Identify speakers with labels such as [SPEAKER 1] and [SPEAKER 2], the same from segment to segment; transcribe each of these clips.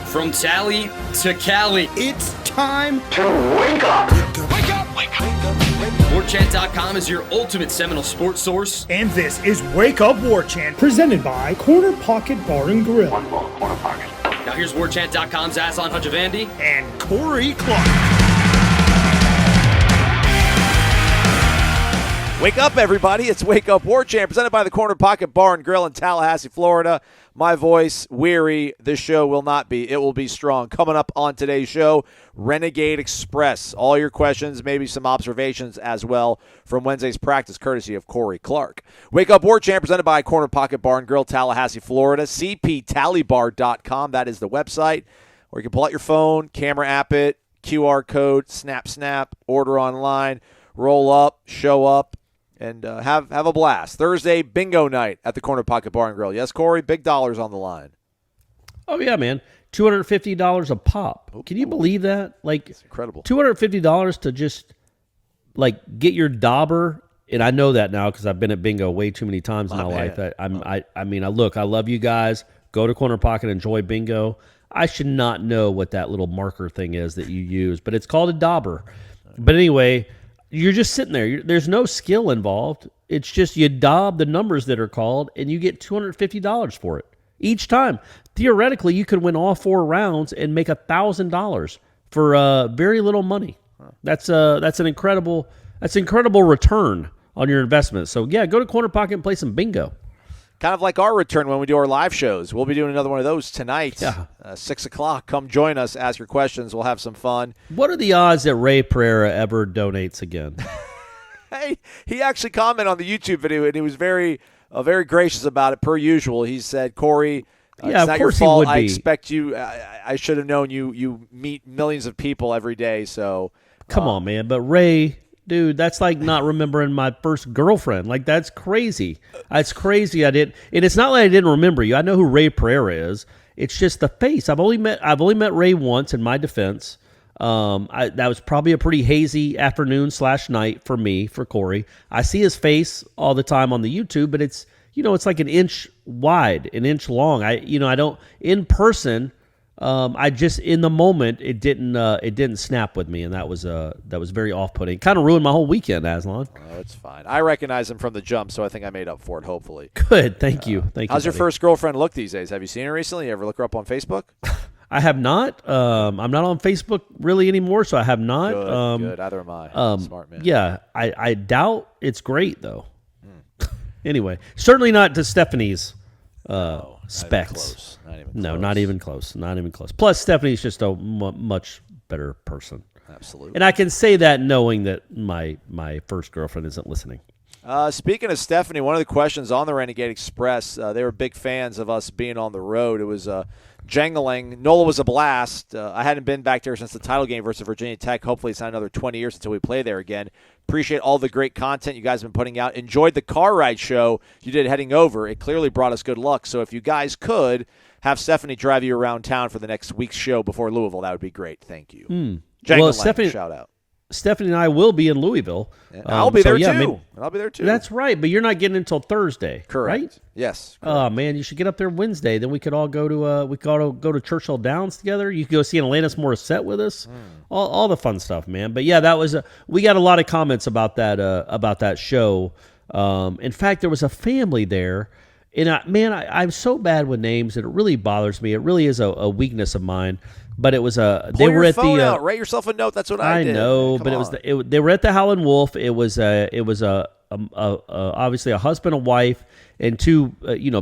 [SPEAKER 1] From Tally to Cali,
[SPEAKER 2] It's time
[SPEAKER 3] to wake up.
[SPEAKER 2] Wake up! Wake up!
[SPEAKER 1] Warchant.com is your ultimate Seminole sports source.
[SPEAKER 2] And this is Wake Up Warchant, presented by Corner Pocket Bar and Grill.
[SPEAKER 3] One more corner pocket.
[SPEAKER 1] Now here's Warchant.com's Aslan Hajavandi.
[SPEAKER 2] And Corey Clark.
[SPEAKER 4] Wake up, everybody. It's Wake Up Warchant, presented by the Corner Pocket Bar and Grill in Tallahassee, Florida. My voice, weary. This show will not be. It will be strong. Coming up on today's show, Renegade Express. All your questions, maybe some observations as well from Wednesday's practice, courtesy of Corey Clark. Wake Up Warchant, presented by Corner Pocket Bar and Grill, Tallahassee, Florida. CPTallybar.com. That is the website. Or you can pull out your phone, camera app it, QR code, snap, order online, roll up, show up. And have a blast. Thursday, bingo night at the Corner Pocket Bar and Grill. Yes, Corey? Big dollars on the line.
[SPEAKER 5] Oh, yeah, man. $250 a pop. Can you believe that? Like,
[SPEAKER 4] it's incredible.
[SPEAKER 5] $250 to just, like, get your dauber. And I know that now because I've been at bingo way too many times in my life. I mean, I love you guys. Go to Corner Pocket, enjoy bingo. I should not know what that little marker thing is that you use, but it's called a dauber. But anyway, you're just sitting there. There's no skill involved. It's just you daub the numbers that are called, and you get $250 for it each time. Theoretically, you could win all 4 rounds and make $1,000 for very little money. That's an incredible return on your investment. So yeah, go to Corner Pocket and play some bingo.
[SPEAKER 4] Kind of like our return when we do our live shows. We'll be doing another one of those tonight,
[SPEAKER 5] Yeah.
[SPEAKER 4] 6 o'clock. Come join us, ask your questions. We'll have some fun.
[SPEAKER 5] What are the odds that Ray Pereira ever donates again?
[SPEAKER 4] Hey, he actually commented on the YouTube video, and he was very gracious about it, per usual. He said, Corey,
[SPEAKER 5] Yeah,
[SPEAKER 4] it's
[SPEAKER 5] of
[SPEAKER 4] not your
[SPEAKER 5] course he
[SPEAKER 4] fault.
[SPEAKER 5] would
[SPEAKER 4] I
[SPEAKER 5] be.
[SPEAKER 4] expect you. I should have known you meet millions of people every day. So
[SPEAKER 5] Come on, man. But Ray, dude, that's like not remembering my first girlfriend. Like, that's crazy. That's crazy. And it's not like I didn't remember you. I know who Ray Pereira is. It's just the face. I've only met Ray once, in my defense. That was probably a pretty hazy afternoon/night for me, for Corey. I see his face all the time on the YouTube, but it's like an inch wide, an inch long. I don't in person. I just, in the moment, it didn't snap with me, and that was very off-putting. Kind of ruined my whole weekend, Aslan.
[SPEAKER 4] Oh, it's fine. I recognize him from the jump, so I think I made up for it, hopefully.
[SPEAKER 5] Good, thank you.
[SPEAKER 4] How's your
[SPEAKER 5] buddy.
[SPEAKER 4] first girlfriend look these days? Have you seen her recently? You ever look her up on Facebook?
[SPEAKER 5] I have not. I'm not on Facebook really anymore, so I have not.
[SPEAKER 4] Good. Either am I. Smart man.
[SPEAKER 5] Yeah, I doubt it's great, though. Anyway, certainly not to Stephanie's specs. Not even close. Not even close. Plus, Stephanie's just a much better person.
[SPEAKER 4] Absolutely.
[SPEAKER 5] And I can say that knowing that my first girlfriend isn't listening.
[SPEAKER 4] Speaking of Stephanie, one of the questions on the Renegade Express, they were big fans of us being on the road. It was jangling. NOLA was a blast. I hadn't been back there since the title game versus Virginia Tech. Hopefully it's not another 20 years until we play there again. Appreciate all the great content you guys have been putting out. Enjoyed the car ride show you did heading over. It clearly brought us good luck. So if you guys could have Stephanie drive you around town for the next week's show before Louisville, that would be great. Thank you.
[SPEAKER 5] Well, Stephanie,
[SPEAKER 4] shout out.
[SPEAKER 5] Stephanie and I will be in Louisville.
[SPEAKER 4] I'll be there too.
[SPEAKER 5] Maybe,
[SPEAKER 4] and I'll be there too.
[SPEAKER 5] That's right, but you're not getting until Thursday,
[SPEAKER 4] correct?
[SPEAKER 5] Right?
[SPEAKER 4] Yes. Correct.
[SPEAKER 5] Oh man, you should get up there Wednesday. Then we could all go to Churchill Downs together. You could go see an Alanis Morissette with us. All the fun stuff, man. But yeah, that was we got a lot of comments about that show. In fact, there was a family there. And I'm so bad with names that it really bothers me. It really is a weakness of mine. But it was they were at the
[SPEAKER 4] out. Write yourself a note. That's what I did.
[SPEAKER 5] I know, but they were at the Howlin' Wolf. It was obviously a husband and wife and 2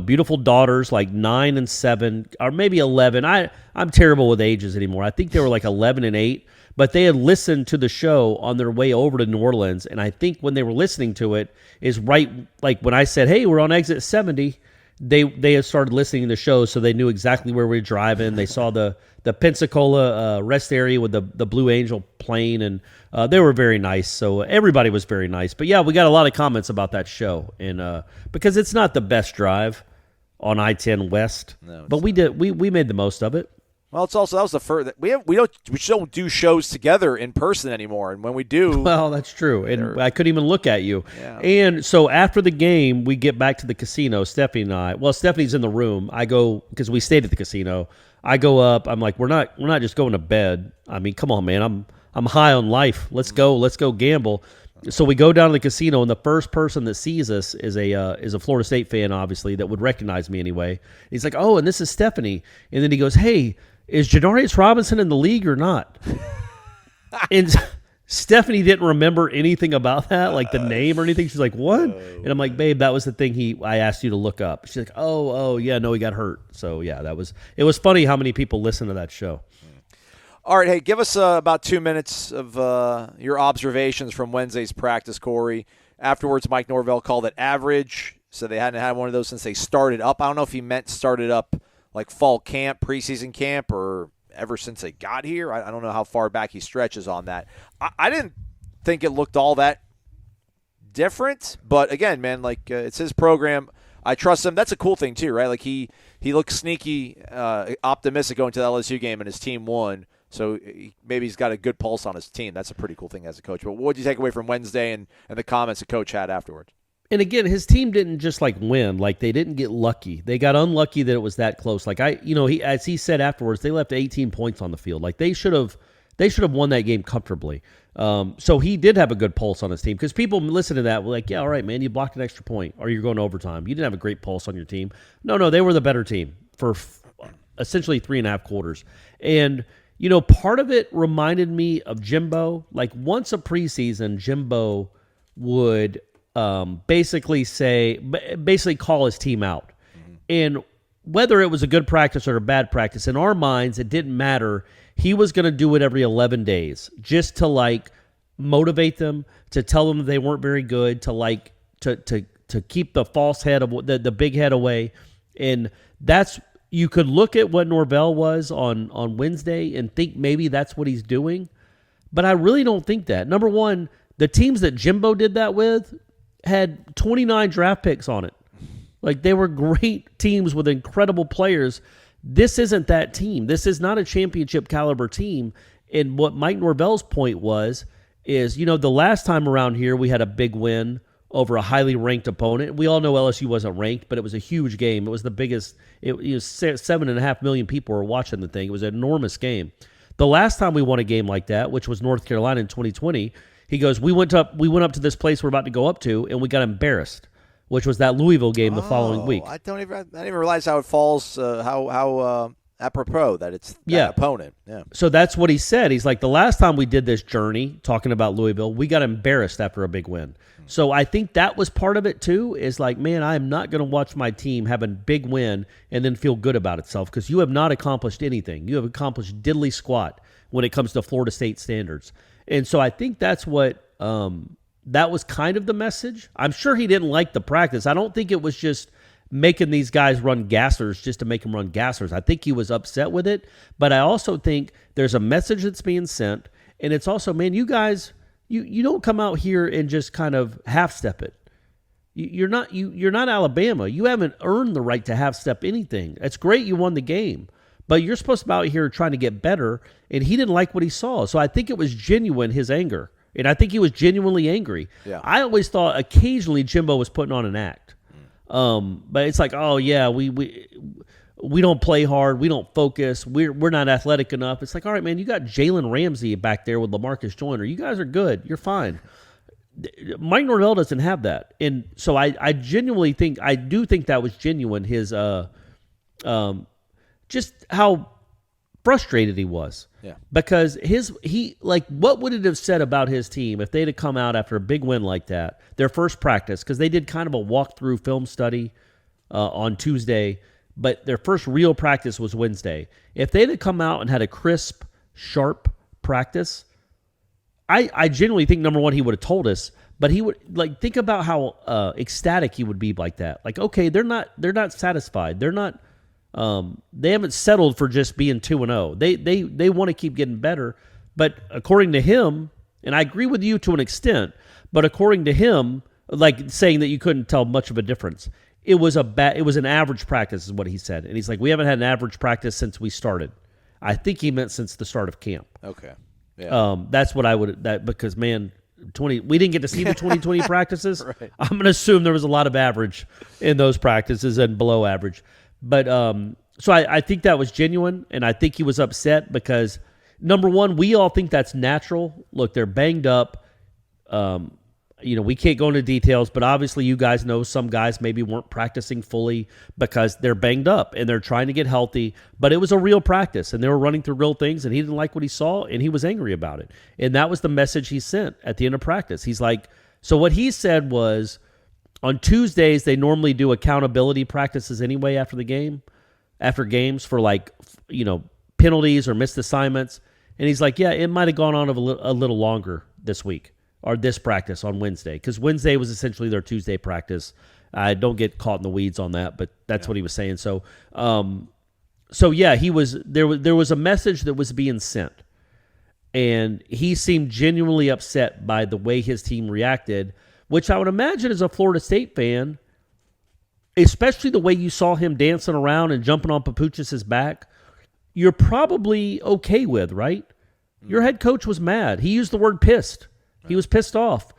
[SPEAKER 5] beautiful daughters, like 9 and 7 or maybe 11. I'm terrible with ages anymore. I think they were like 11 and 8. But they had listened to the show on their way over to New Orleans, and I think when they were listening to it is right, like when I said, "Hey, we're on exit 70," they had started listening to the show, so they knew exactly where we were driving. They saw the Pensacola rest area with the Blue Angel plane, and they were very nice. So everybody was very nice. But yeah, we got a lot of comments about that show, and because it's not the best drive on I-10 West, but we made the most of it.
[SPEAKER 4] Well, it's also that was the first. We don't do shows together in person anymore, and when we do,
[SPEAKER 5] well, that's true. And I couldn't even look at you.
[SPEAKER 4] Yeah.
[SPEAKER 5] And so after the game, we get back to the casino. Stephanie and I. Well, Stephanie's in the room. I go because we stayed at the casino. I go up. I'm like, we're not just going to bed. I mean, come on, man. I'm high on life. Let's go gamble. So we go down to the casino, and the first person that sees us is a Florida State fan, obviously, that would recognize me anyway. He's like, oh, and this is Stephanie. And then he goes, hey, is Janarius Robinson in the league or not? And Stephanie didn't remember anything about that, like the name or anything. She's like, what? And I'm like, babe, that was the thing I asked you to look up. She's like, oh, yeah, no, he got hurt. So, yeah, it was funny how many people listen to that show.
[SPEAKER 4] All right, hey, give us about 2 minutes of your observations from Wednesday's practice, Corey. Afterwards, Mike Norvell called it average, so they hadn't had one of those since they started up. I don't know if he meant started up like fall camp, preseason camp, or ever since they got here. I don't know how far back he stretches on that. I didn't think it looked all that different, but again, man, like it's his program. I trust him. That's a cool thing too, right? Like he looked sneaky, optimistic going to the LSU game, and his team won. So maybe he's got a good pulse on his team. That's a pretty cool thing as a coach. But what did you take away from Wednesday and the comments the coach had afterwards?
[SPEAKER 5] And again, his team didn't just like win. Like they didn't get lucky. They got unlucky that it was that close. Like as he said afterwards, they left 18 points on the field. Like they should have won that game comfortably. So he did have a good pulse on his team, because people listen to that were like, yeah, all right, man, you blocked an extra point or you're going to overtime. You didn't have a great pulse on your team. No, they were the better team for essentially 3.5 quarters. And part of it reminded me of Jimbo. Like once a preseason, Jimbo would basically call his team out. Mm-hmm. And whether it was a good practice or a bad practice, in our minds, it didn't matter. He was going to do it every 11 days just to like motivate them, to tell them they weren't very good, to keep the false head of the big head away. And you could look at what Norvell was on Wednesday and think maybe that's what he's doing, but I really don't think that. Number one, the teams that Jimbo did that with had 29 draft picks on it. Like they were great teams with incredible players. This isn't that team. This is not a championship caliber team. And what Mike Norvell's point is, the last time around here we had a big win over a highly ranked opponent. We all know LSU wasn't ranked, but it was a huge game. It was the biggest. 7.5 million people were watching the thing. It was an enormous game. The last time we won a game like that, which was North Carolina in 2020, he goes, we went up to this place we're about to go up to, and we got embarrassed, which was that Louisville game the following week.
[SPEAKER 4] I didn't even realize how it falls, how apropos that it's that opponent. Yeah.
[SPEAKER 5] So that's what he said. He's like, the last time we did this journey, talking about Louisville, we got embarrassed after a big win. So I think that was part of it too, is like, man, I am not going to watch my team have a big win and then feel good about itself, because you have not accomplished anything. You have accomplished diddly squat when it comes to Florida State standards. And so I think that's what that was kind of the message. I'm sure he didn't like the practice. I don't think it was just making these guys run gassers just to make them run gassers. I think he was upset with it, but I also think there's a message that's being sent, and it's also, man, you guys, you don't come out here and just kind of half-step it. You're not Alabama. You haven't earned the right to half-step anything. It's great you won the game, but you're supposed to be out here trying to get better, and he didn't like what he saw. So I think it was genuine, his anger, and I think he was genuinely angry. Yeah. I always thought occasionally Jimbo was putting on an act. But it's like, oh yeah, we don't play hard, we don't focus, we're not athletic enough. It's like, all right, man, you got Jalen Ramsey back there with LaMarcus Joyner. You guys are good. You're fine. Mike Norvell doesn't have that, and so I genuinely think that was genuine. His just how frustrated he was. Yeah. Because what would it have said about his team if they'd have come out after a big win like that, their first practice, because they did kind of a walkthrough film study on Tuesday, but their first real practice was Wednesday. If they'd have come out and had a crisp, sharp practice, I genuinely think, number one, he would have told us, but he would, like, think about how ecstatic he would be like that. Like, okay, they're not satisfied. They're not. They haven't settled for just being 2-0. They want to keep getting better. But according to him, and I agree with you to an extent, but according to him, like saying that you couldn't tell much of a difference, it was an average practice is what he said. And he's like, we haven't had an average practice since we started. I think he meant since the start of camp.
[SPEAKER 4] Okay. Yeah.
[SPEAKER 5] That's what I would, because man, we didn't get to see the 2020 practices. Right. I'm going to assume there was a lot of average in those practices and below average. But So I think that was genuine, and I think he was upset because, number one, we all think that's natural. Look, they're banged up. We can't go into details, but obviously you guys know some guys maybe weren't practicing fully because they're banged up and they're trying to get healthy. But it was a real practice, and they were running through real things, and he didn't like what he saw, and he was angry about it. And that was the message he sent at the end of practice. He's like, so what he said was, on Tuesdays, they normally do accountability practices anyway after games for penalties or missed assignments. And he's like, yeah, it might have gone on a little longer this week or this practice on Wednesday, because Wednesday was essentially their Tuesday practice. I don't get caught in the weeds on that, but that's what he was saying. So, there was a message that was being sent, and he seemed genuinely upset by the way his team reacted, which I would imagine as a Florida State fan, especially the way you saw him dancing around and jumping on Papuchis' back, you're probably okay with, right? Your head coach was mad. He used the word pissed. He was pissed off.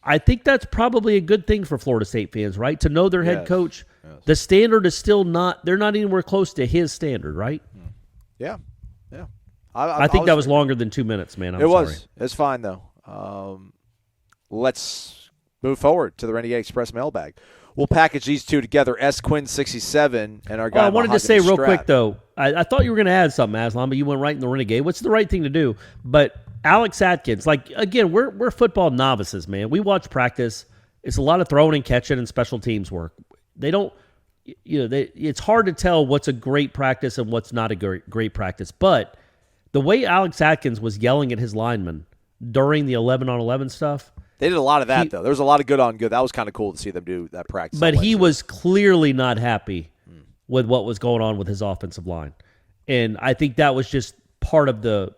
[SPEAKER 5] I think that's probably a good thing for Florida State fans, right? To know their head coach, the standard is still not, they're not anywhere close to his standard, right?
[SPEAKER 4] Yeah.
[SPEAKER 5] I think that was longer than 2 minutes, man. I'm sorry.
[SPEAKER 4] It's fine, though. Let's move forward to the Renegade Express mailbag. We'll package these two together, S. Quinn 67 and our guy.
[SPEAKER 5] I wanted to say real
[SPEAKER 4] Strat.
[SPEAKER 5] quick, though, I thought you were going to add something, Aslan, but you went right in the Renegade. What's the right thing to do? But Alex Atkins, again, we're football novices, man. We watch practice. It's a lot of throwing and catching and special teams work. They don't, it's hard to tell what's a great practice and what's not a great practice. But the way Alex Atkins was yelling at his linemen during the 11-on-11 stuff,
[SPEAKER 4] they did a lot of that, though. There was a lot of good on good. That was kind of cool to see them do that practice.
[SPEAKER 5] But he was clearly not happy with what was going on with his offensive line. And I think that was just part of the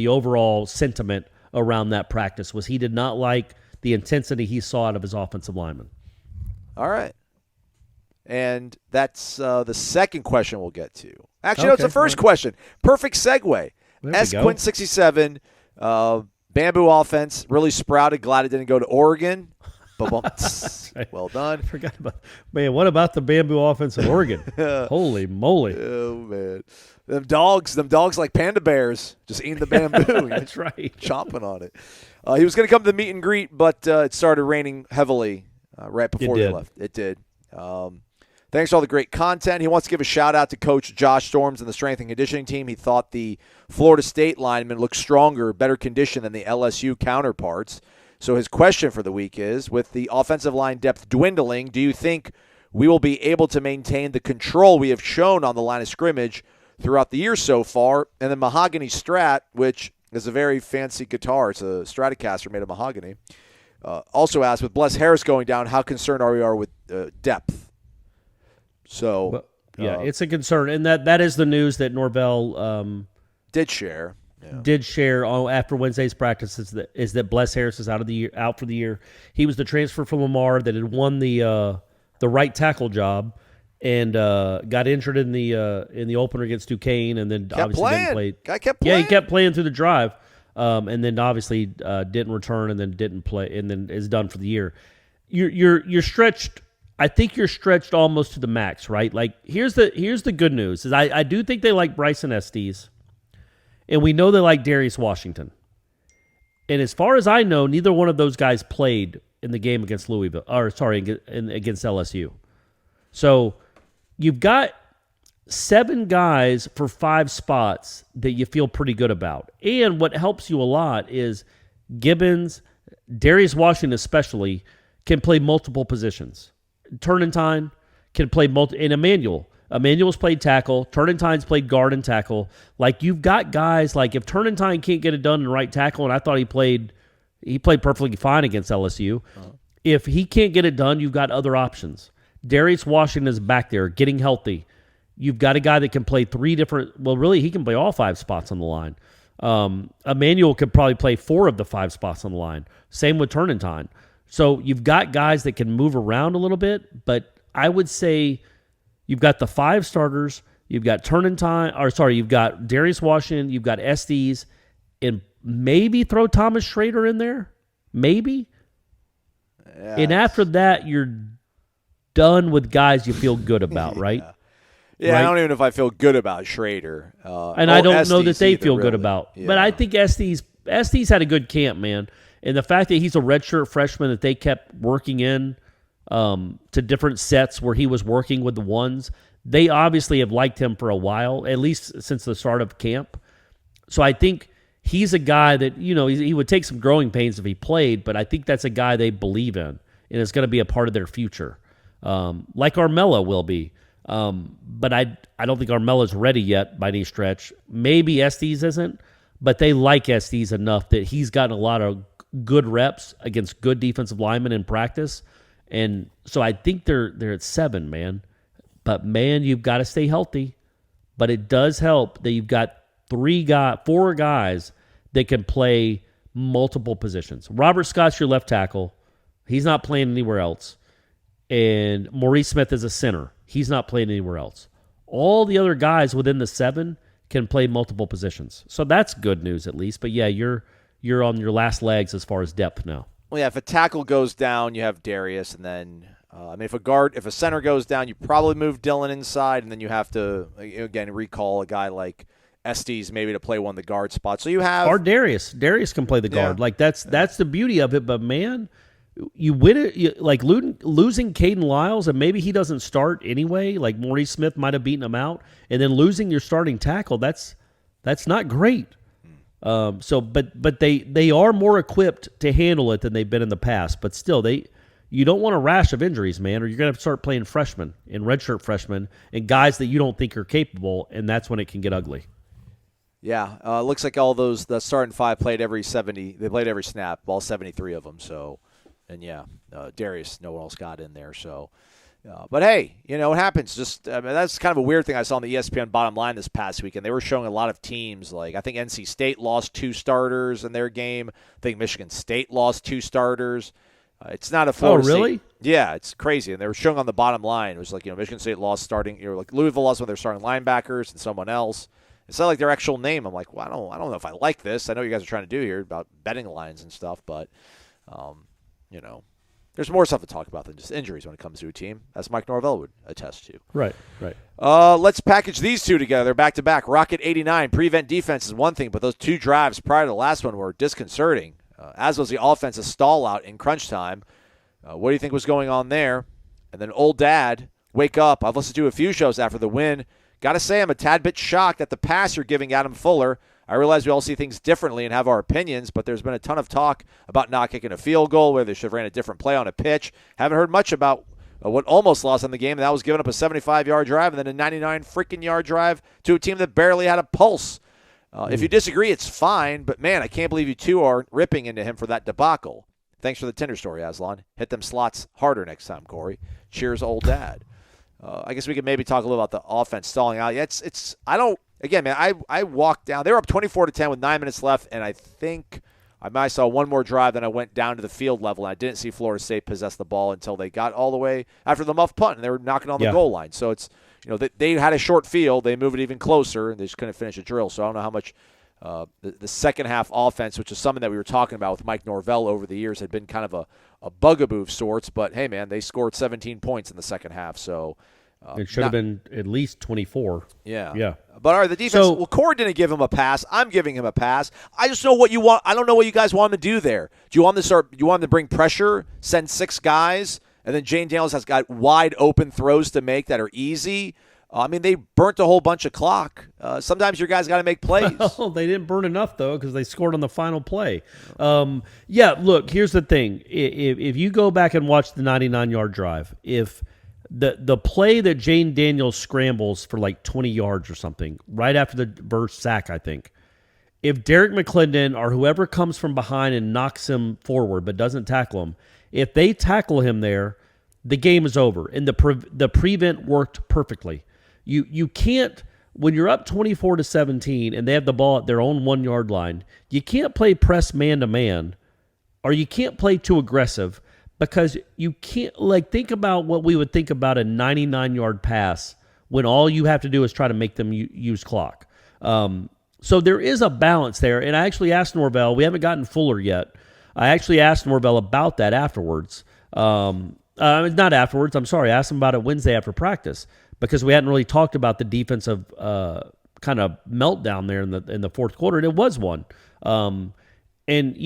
[SPEAKER 5] overall sentiment around that practice, was he did not like the intensity he saw out of his offensive linemen.
[SPEAKER 4] All right. And that's the second question we'll get to. Actually, no, it's the first question. Perfect segue. S. Quinn 67, bamboo offense, really sprouted. Glad it didn't go to Oregon. Well done.
[SPEAKER 5] I forgot about, man, what about the bamboo offense in Oregon? Holy moly.
[SPEAKER 4] Oh, man. Them dogs like panda bears, just eating the bamboo.
[SPEAKER 5] That's right.
[SPEAKER 4] Chomping on it. He was going to come to the meet and greet, but it started raining heavily right before they left. It did. Thanks for all the great content. He wants to give a shout-out to Coach Josh Storms and the strength and conditioning team. He thought the Florida State linemen looked stronger, better condition than the LSU counterparts. So his question for the week is, with the offensive line depth dwindling, do you think we will be able to maintain the control we have shown on the line of scrimmage throughout the year so far? And then Mahogany Strat, which is a very fancy guitar. It's a Stratocaster made of mahogany. Also asked, with Bless Harris going down, how concerned are we with depth? So,
[SPEAKER 5] it's a concern, and that is the news that Norvell
[SPEAKER 4] did share.
[SPEAKER 5] Did share after Wednesday's practice is that Bless Harris is out for the year. He was the transfer from Lamar that had won the right tackle job and got injured in the opener against Duquesne, and then obviously didn't play.
[SPEAKER 4] Guy kept playing.
[SPEAKER 5] Yeah, he kept playing through the drive, and then obviously didn't return, and then didn't play, and then is done for the year. You're stretched. I think you're stretched almost to the max, right? Like here's the good news is I do think they like Bryson Estes, and we know they like Darius Washington. And as far as I know, neither one of those guys played in the game against against LSU. So you've got 7 guys for 5 spots that you feel pretty good about. And what helps you a lot is Gibbons, Darius Washington especially, can play multiple positions. Turnentine can play and Emmanuel's played tackle. Turnentine's played guard and tackle. Like, you've got guys, like if Turnentine can't get it done in right tackle, and I thought he played perfectly fine against LSU. If he can't get it done, you've got other options. Darius Washington is back there getting healthy. You've got a guy that can play 3 different, well, really, he can play all 5 spots on the line. Emmanuel could probably play 4 of the 5 spots on the line. Same with Turnentine. So you've got guys that can move around a little bit, but I would say you've got the 5 starters, you've got you've got Darius Washington, you've got Estes, and maybe throw Thomas Schrader in there. Maybe. Yes. And after that, you're done with guys you feel good about, right?
[SPEAKER 4] Yeah,
[SPEAKER 5] right?
[SPEAKER 4] I don't even know if I feel good about Schrader.
[SPEAKER 5] And I don't know that they feel good
[SPEAKER 4] really.
[SPEAKER 5] about.
[SPEAKER 4] Yeah.
[SPEAKER 5] But I think Estes had a good camp, man. And the fact that he's a redshirt freshman that they kept working in to different sets where he was working with the ones, they obviously have liked him for a while, at least since the start of camp. So I think he's a guy that, he would take some growing pains if he played, but I think that's a guy they believe in, and it's going to be a part of their future, like Armella will be. But I don't think Armella's ready yet by any stretch. Maybe Estes isn't, but they like Estes enough that he's gotten a lot of good reps against good defensive linemen in practice. And so I think they're at 7, man. But, man, you've got to stay healthy. But it does help that you've got 4 guys that can play multiple positions. Robert Scott's your left tackle. He's not playing anywhere else. And Maurice Smith is a center. He's not playing anywhere else. All the other guys within the 7 can play multiple positions. So that's good news at least. But, yeah, you're on your last legs as far as depth now.
[SPEAKER 4] Well, yeah, if a tackle goes down, you have Darius, and then if a center goes down, you probably move Dylan inside, and then you have to again recall a guy like Estes maybe to play one of the guard spots. So you have
[SPEAKER 5] Darius. Darius can play the guard.
[SPEAKER 4] Yeah.
[SPEAKER 5] Like that's the beauty of it. But man, you win it. Like losing Caden Lyles, and maybe he doesn't start anyway. Like Maurice Smith might have beaten him out, and then losing your starting tackle. That's not great. But they are more equipped to handle it than they've been in the past. But still, you don't want a rash of injuries, man, or you're going to start playing freshmen and redshirt freshmen and guys that you don't think are capable, and that's when it can get ugly.
[SPEAKER 4] Yeah, looks like all the starting 5 played every 70. They played every snap, all 73 of them. So, and yeah, Darius, no one else got in there. So, but hey, what happens? That's kind of a weird thing I saw on the ESPN bottom line this past weekend. They were showing a lot of teams, like I think NC State lost 2 starters in their game. I think Michigan State lost 2 starters. It's not a Florida State.
[SPEAKER 5] Oh, really?
[SPEAKER 4] Yeah, it's crazy. And they were showing on the bottom line. It was like, Michigan State lost starting, like Louisville lost one of their starting linebackers and someone else. It's not like their actual name. I'm like, well, I don't know if I like this. I know what you guys are trying to do here about betting lines and stuff, but, there's more stuff to talk about than just injuries when it comes to a team, as Mike Norvell would attest to.
[SPEAKER 5] Right.
[SPEAKER 4] Let's package these two together back-to-back. Rocket 89, prevent defense is one thing, but those 2 drives prior to the last one were disconcerting, as was the offensive stall out in crunch time. What do you think was going on there? And then old dad, wake up. I've listened to a few shows after the win. Got to say I'm a tad bit shocked at the pass you're giving Adam Fuller. I realize we all see things differently and have our opinions, but there's been a ton of talk about not kicking a field goal, whether they should have ran a different play on a pitch. Haven't heard much about what almost lost on the game, and that was giving up a 75-yard drive and then a 99-freaking-yard drive to a team that barely had a pulse. If you disagree, it's fine, but, man, I can't believe you two are ripping into him for that debacle. Thanks for the Tinder story, Aslan. Hit them slots harder next time, Corey. Cheers, old dad. I guess we could maybe talk a little about the offense stalling out. Yeah, I walked down. They were up 24-10 with 9 minutes left, and I think I saw one more drive, then I went down to the field level, and I didn't see Florida State possess the ball until they got all the way after the muff punt, and they were knocking on the goal line. So it's, they had a short field. They moved it even closer, and they just couldn't finish a drill. So I don't know how much the second half offense, which is something that we were talking about with Mike Norvell over the years, had been kind of a bugaboo of sorts. But, hey, man, they scored 17 points in the second half. So
[SPEAKER 5] it should have been at least 24.
[SPEAKER 4] Yeah. But all right, the defense. Well, Corey didn't give him a pass. I'm giving him a pass. I just know what you want. I don't know what you guys want him to do there. Do you want him to start? You want him to bring pressure, send 6 guys, and then Jane Daniels has got wide open throws to make that are easy? They burnt a whole bunch of clock. Sometimes your guys got to make plays.
[SPEAKER 5] Well, they didn't burn enough, though, because they scored on the final play. Look, here's the thing. If you go back and watch the 99-yard drive, if the play that Jane Daniels scrambles for like 20 yards or something, right after the burst sack, I think, if Derek McClendon or whoever comes from behind and knocks him forward but doesn't tackle him, if they tackle him there, the game is over. And the prevent worked perfectly. You can't, when you're up 24-17 and they have the ball at their own 1-yard line, you can't play press man-to-man, or you can't play too aggressive, because you can't, think about what we would think about a 99-yard pass when all you have to do is try to make them use clock. So there is a balance there, and I actually asked Norvell, we haven't gotten Fuller yet, I actually asked Norvell about that afterwards. Not afterwards, I'm sorry, I asked him about it Wednesday after practice. because we hadn't really talked about the defensive kind of meltdown there in the fourth quarter, and it was one. And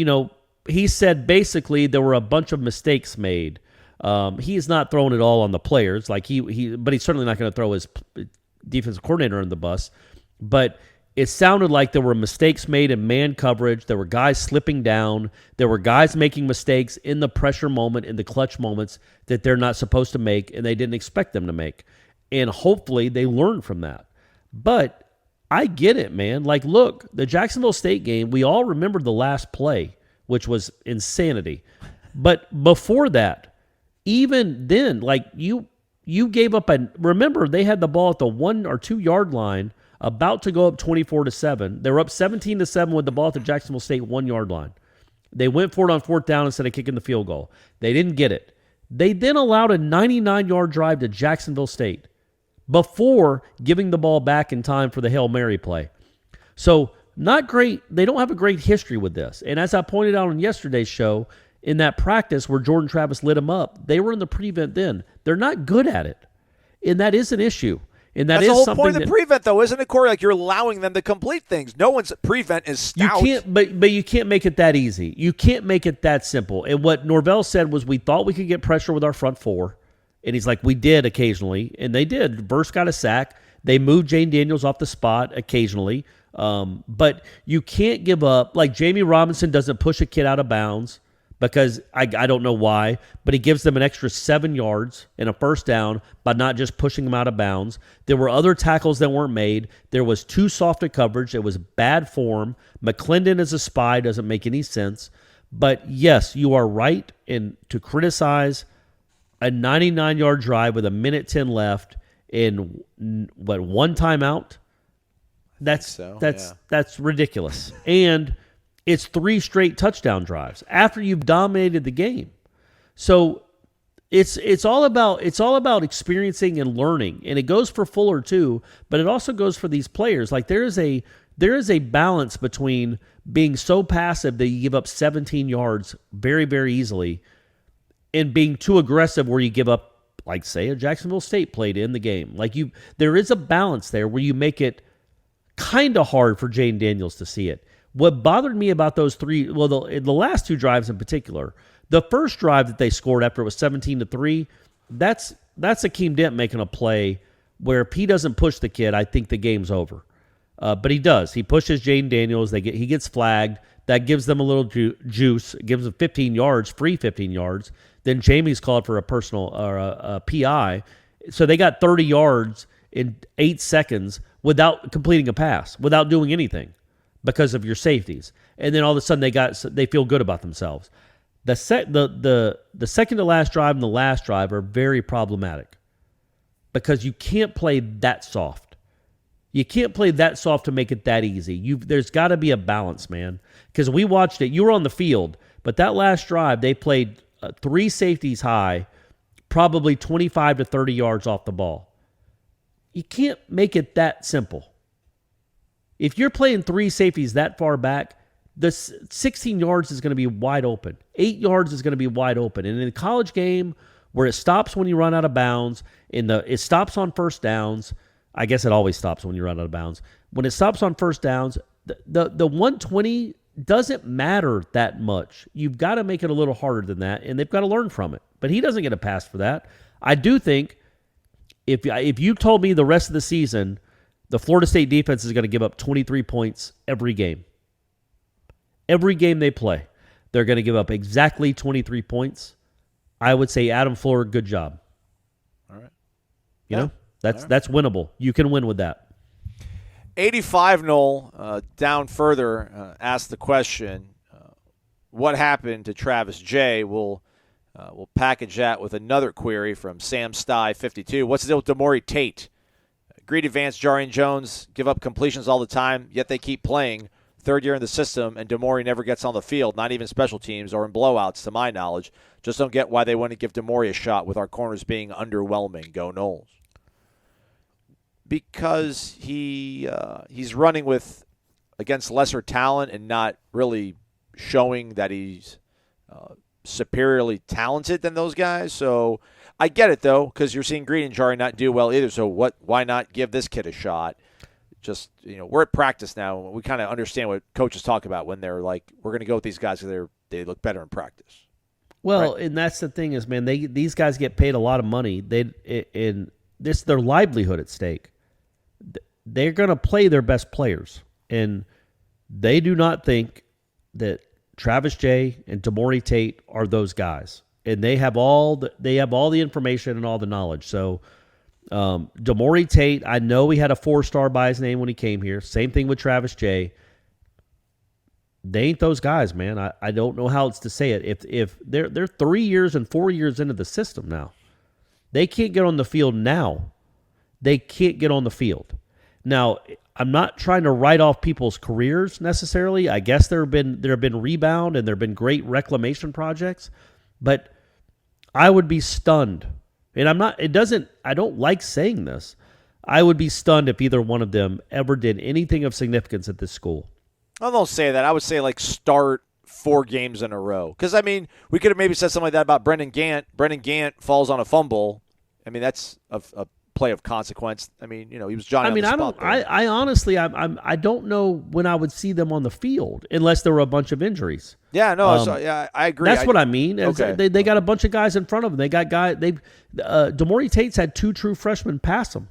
[SPEAKER 5] he said basically there were a bunch of mistakes made. He's not throwing it all on the players, but he's certainly not going to throw his defensive coordinator in the bus. But it sounded like there were mistakes made in man coverage. There were guys slipping down. There were guys making mistakes in the pressure moment, in the clutch moments that they're not supposed to make, and they didn't expect them to make. And hopefully they learn from that. But I get it, man. Like, look, the Jacksonville State game, we all remember the last play, which was insanity. But before that, even then, like you gave up remember, they had the ball at the 1 or 2 yard line, about to go up 24-7. They were up 17-7 with the ball at the Jacksonville State 1 yard line. They went for it on fourth down instead of kicking the field goal. They didn't get it. They then allowed a 99-yard drive to Jacksonville State before giving the ball back in time for the Hail Mary play. So not great. They don't have a great history with this. And as I pointed out on yesterday's show, in that practice where Jordan Travis lit them up, they were in the prevent then. They're not good at it. And that is an issue. And that's
[SPEAKER 4] the whole
[SPEAKER 5] something
[SPEAKER 4] point of the prevent, though, isn't it, Corey? Like, you're allowing them to complete things. No one's prevent is stout.
[SPEAKER 5] You can't, but you can't make it that easy. You can't make it that simple. And what Norvell said was, we thought we could get pressure with our front four, and he's like, we did occasionally, and they did. Verse got a sack. They moved Jane Daniels off the spot occasionally, but you can't give up. Like, Jamie Robinson doesn't push a kid out of bounds. Because I don't know why, but he gives them an extra 7 yards and a first down by not just pushing them out of bounds. There were other tackles that weren't made. There was too soft a coverage. It was bad form. McClendon as a spy doesn't make any sense. But yes, you are right to criticize a 99-yard drive with 1:10 left in one timeout. That's ridiculous. And it's 3 straight touchdown drives after you've dominated the game. So it's all about experiencing and learning, and it goes for Fuller too, but it also goes for these players. Like, there is a balance between being so passive that you give up 17 yards very, very easily, and being too aggressive where you give up, like, say, a Jacksonville State play to end the game. Like, there is a balance there where you make it kind of hard for Jane Daniels to see it. What bothered me about those 3, well, the last 2 drives in particular, the first drive that they scored after it was 17-3, that's Akeem Dent making a play where if he doesn't push the kid, I think the game's over. But he does. He pushes Jane Daniels. He gets flagged. That gives them a little juice. It gives them 15 yards, free 15 yards. Then Jamie's called for a personal or a PI. So they got 30 yards in 8 seconds without completing a pass, without doing anything, because of your safeties. And then all of a sudden they feel good about themselves. The second to last drive and the last drive are very problematic because you can't play that soft. You can't play that soft to make it that easy. There's got to be a balance, man. Because we watched it. You were on the field, but that last drive they played 3 safeties high, probably 25 to 30 yards off the ball. You can't make it that simple. If you're playing 3 safeties that far back, the 16 yards is going to be wide open. 8 yards is going to be wide open. And in a college game where it stops when you run out of bounds, it stops on first downs. I guess it always stops when you run out of bounds. When it stops on first downs, the 120 doesn't matter that much. You've got to make it a little harder than that, and they've got to learn from it. But he doesn't get a pass for that. I do think if you told me the rest of the season the Florida State defense is going to give up 23 points every game. Every game they play, they're going to give up exactly 23 points. I would say Adam Fuller, good job.
[SPEAKER 4] All right.
[SPEAKER 5] You know, that's winnable. You can win with that.
[SPEAKER 4] 85 Noel down further asked the question, what happened to Travis J? We'll package that with another query from Sam Stye 52. What's the deal with Demore Tate? Greedy Vance, Jarian Jones give up completions all the time, yet they keep playing. 3rd year in the system, and Demore never gets on the field, not even special teams or in blowouts, to my knowledge. Just don't get why they wouldn't give Demore a shot with our corners being underwhelming. Go Noles. Because he's running against lesser talent and not really showing that he's superiorly talented than those guys. So I get it, though, because you're seeing Green and Jari not do well either. So why not give this kid a shot? Just, we're at practice now. We kind of understand what coaches talk about when they're like, we're going to go with these guys because they look better in practice.
[SPEAKER 5] Well,
[SPEAKER 4] right?
[SPEAKER 5] And that's the thing is, man, these guys get paid a lot of money. In this their livelihood at stake. They're going to play their best players, and they do not think that Travis Jay and Damori Tate are those guys, and they have all the information and all the knowledge. So, Damori Tate, I know he had a 4-star by his name when he came here. Same thing with Travis Jay. They ain't those guys, man. I don't know how else to say it. If they're 3 years and 4 years into the system now, they can't get on the field now. They can't get on the field. Now, I'm not trying to write off people's careers necessarily. I guess there have been rebound and there have been great reclamation projects, but I would be stunned. And I don't like saying this. I would be stunned if either one of them ever did anything of significance at this school.
[SPEAKER 4] I don't say that. I would say start 4 games in a row. Because, we could have maybe said something like that about Brendan Gant. Brendan Gant falls on a fumble. That's a play of consequence. he was Johnny.
[SPEAKER 5] I honestly, I don't know when I would see them on the field unless there were a bunch of injuries.
[SPEAKER 4] Yeah, no, I agree.
[SPEAKER 5] That's what I mean.
[SPEAKER 4] Okay.
[SPEAKER 5] They got a bunch of guys in front of them. They got Damori Tate's had 2 true freshmen pass him.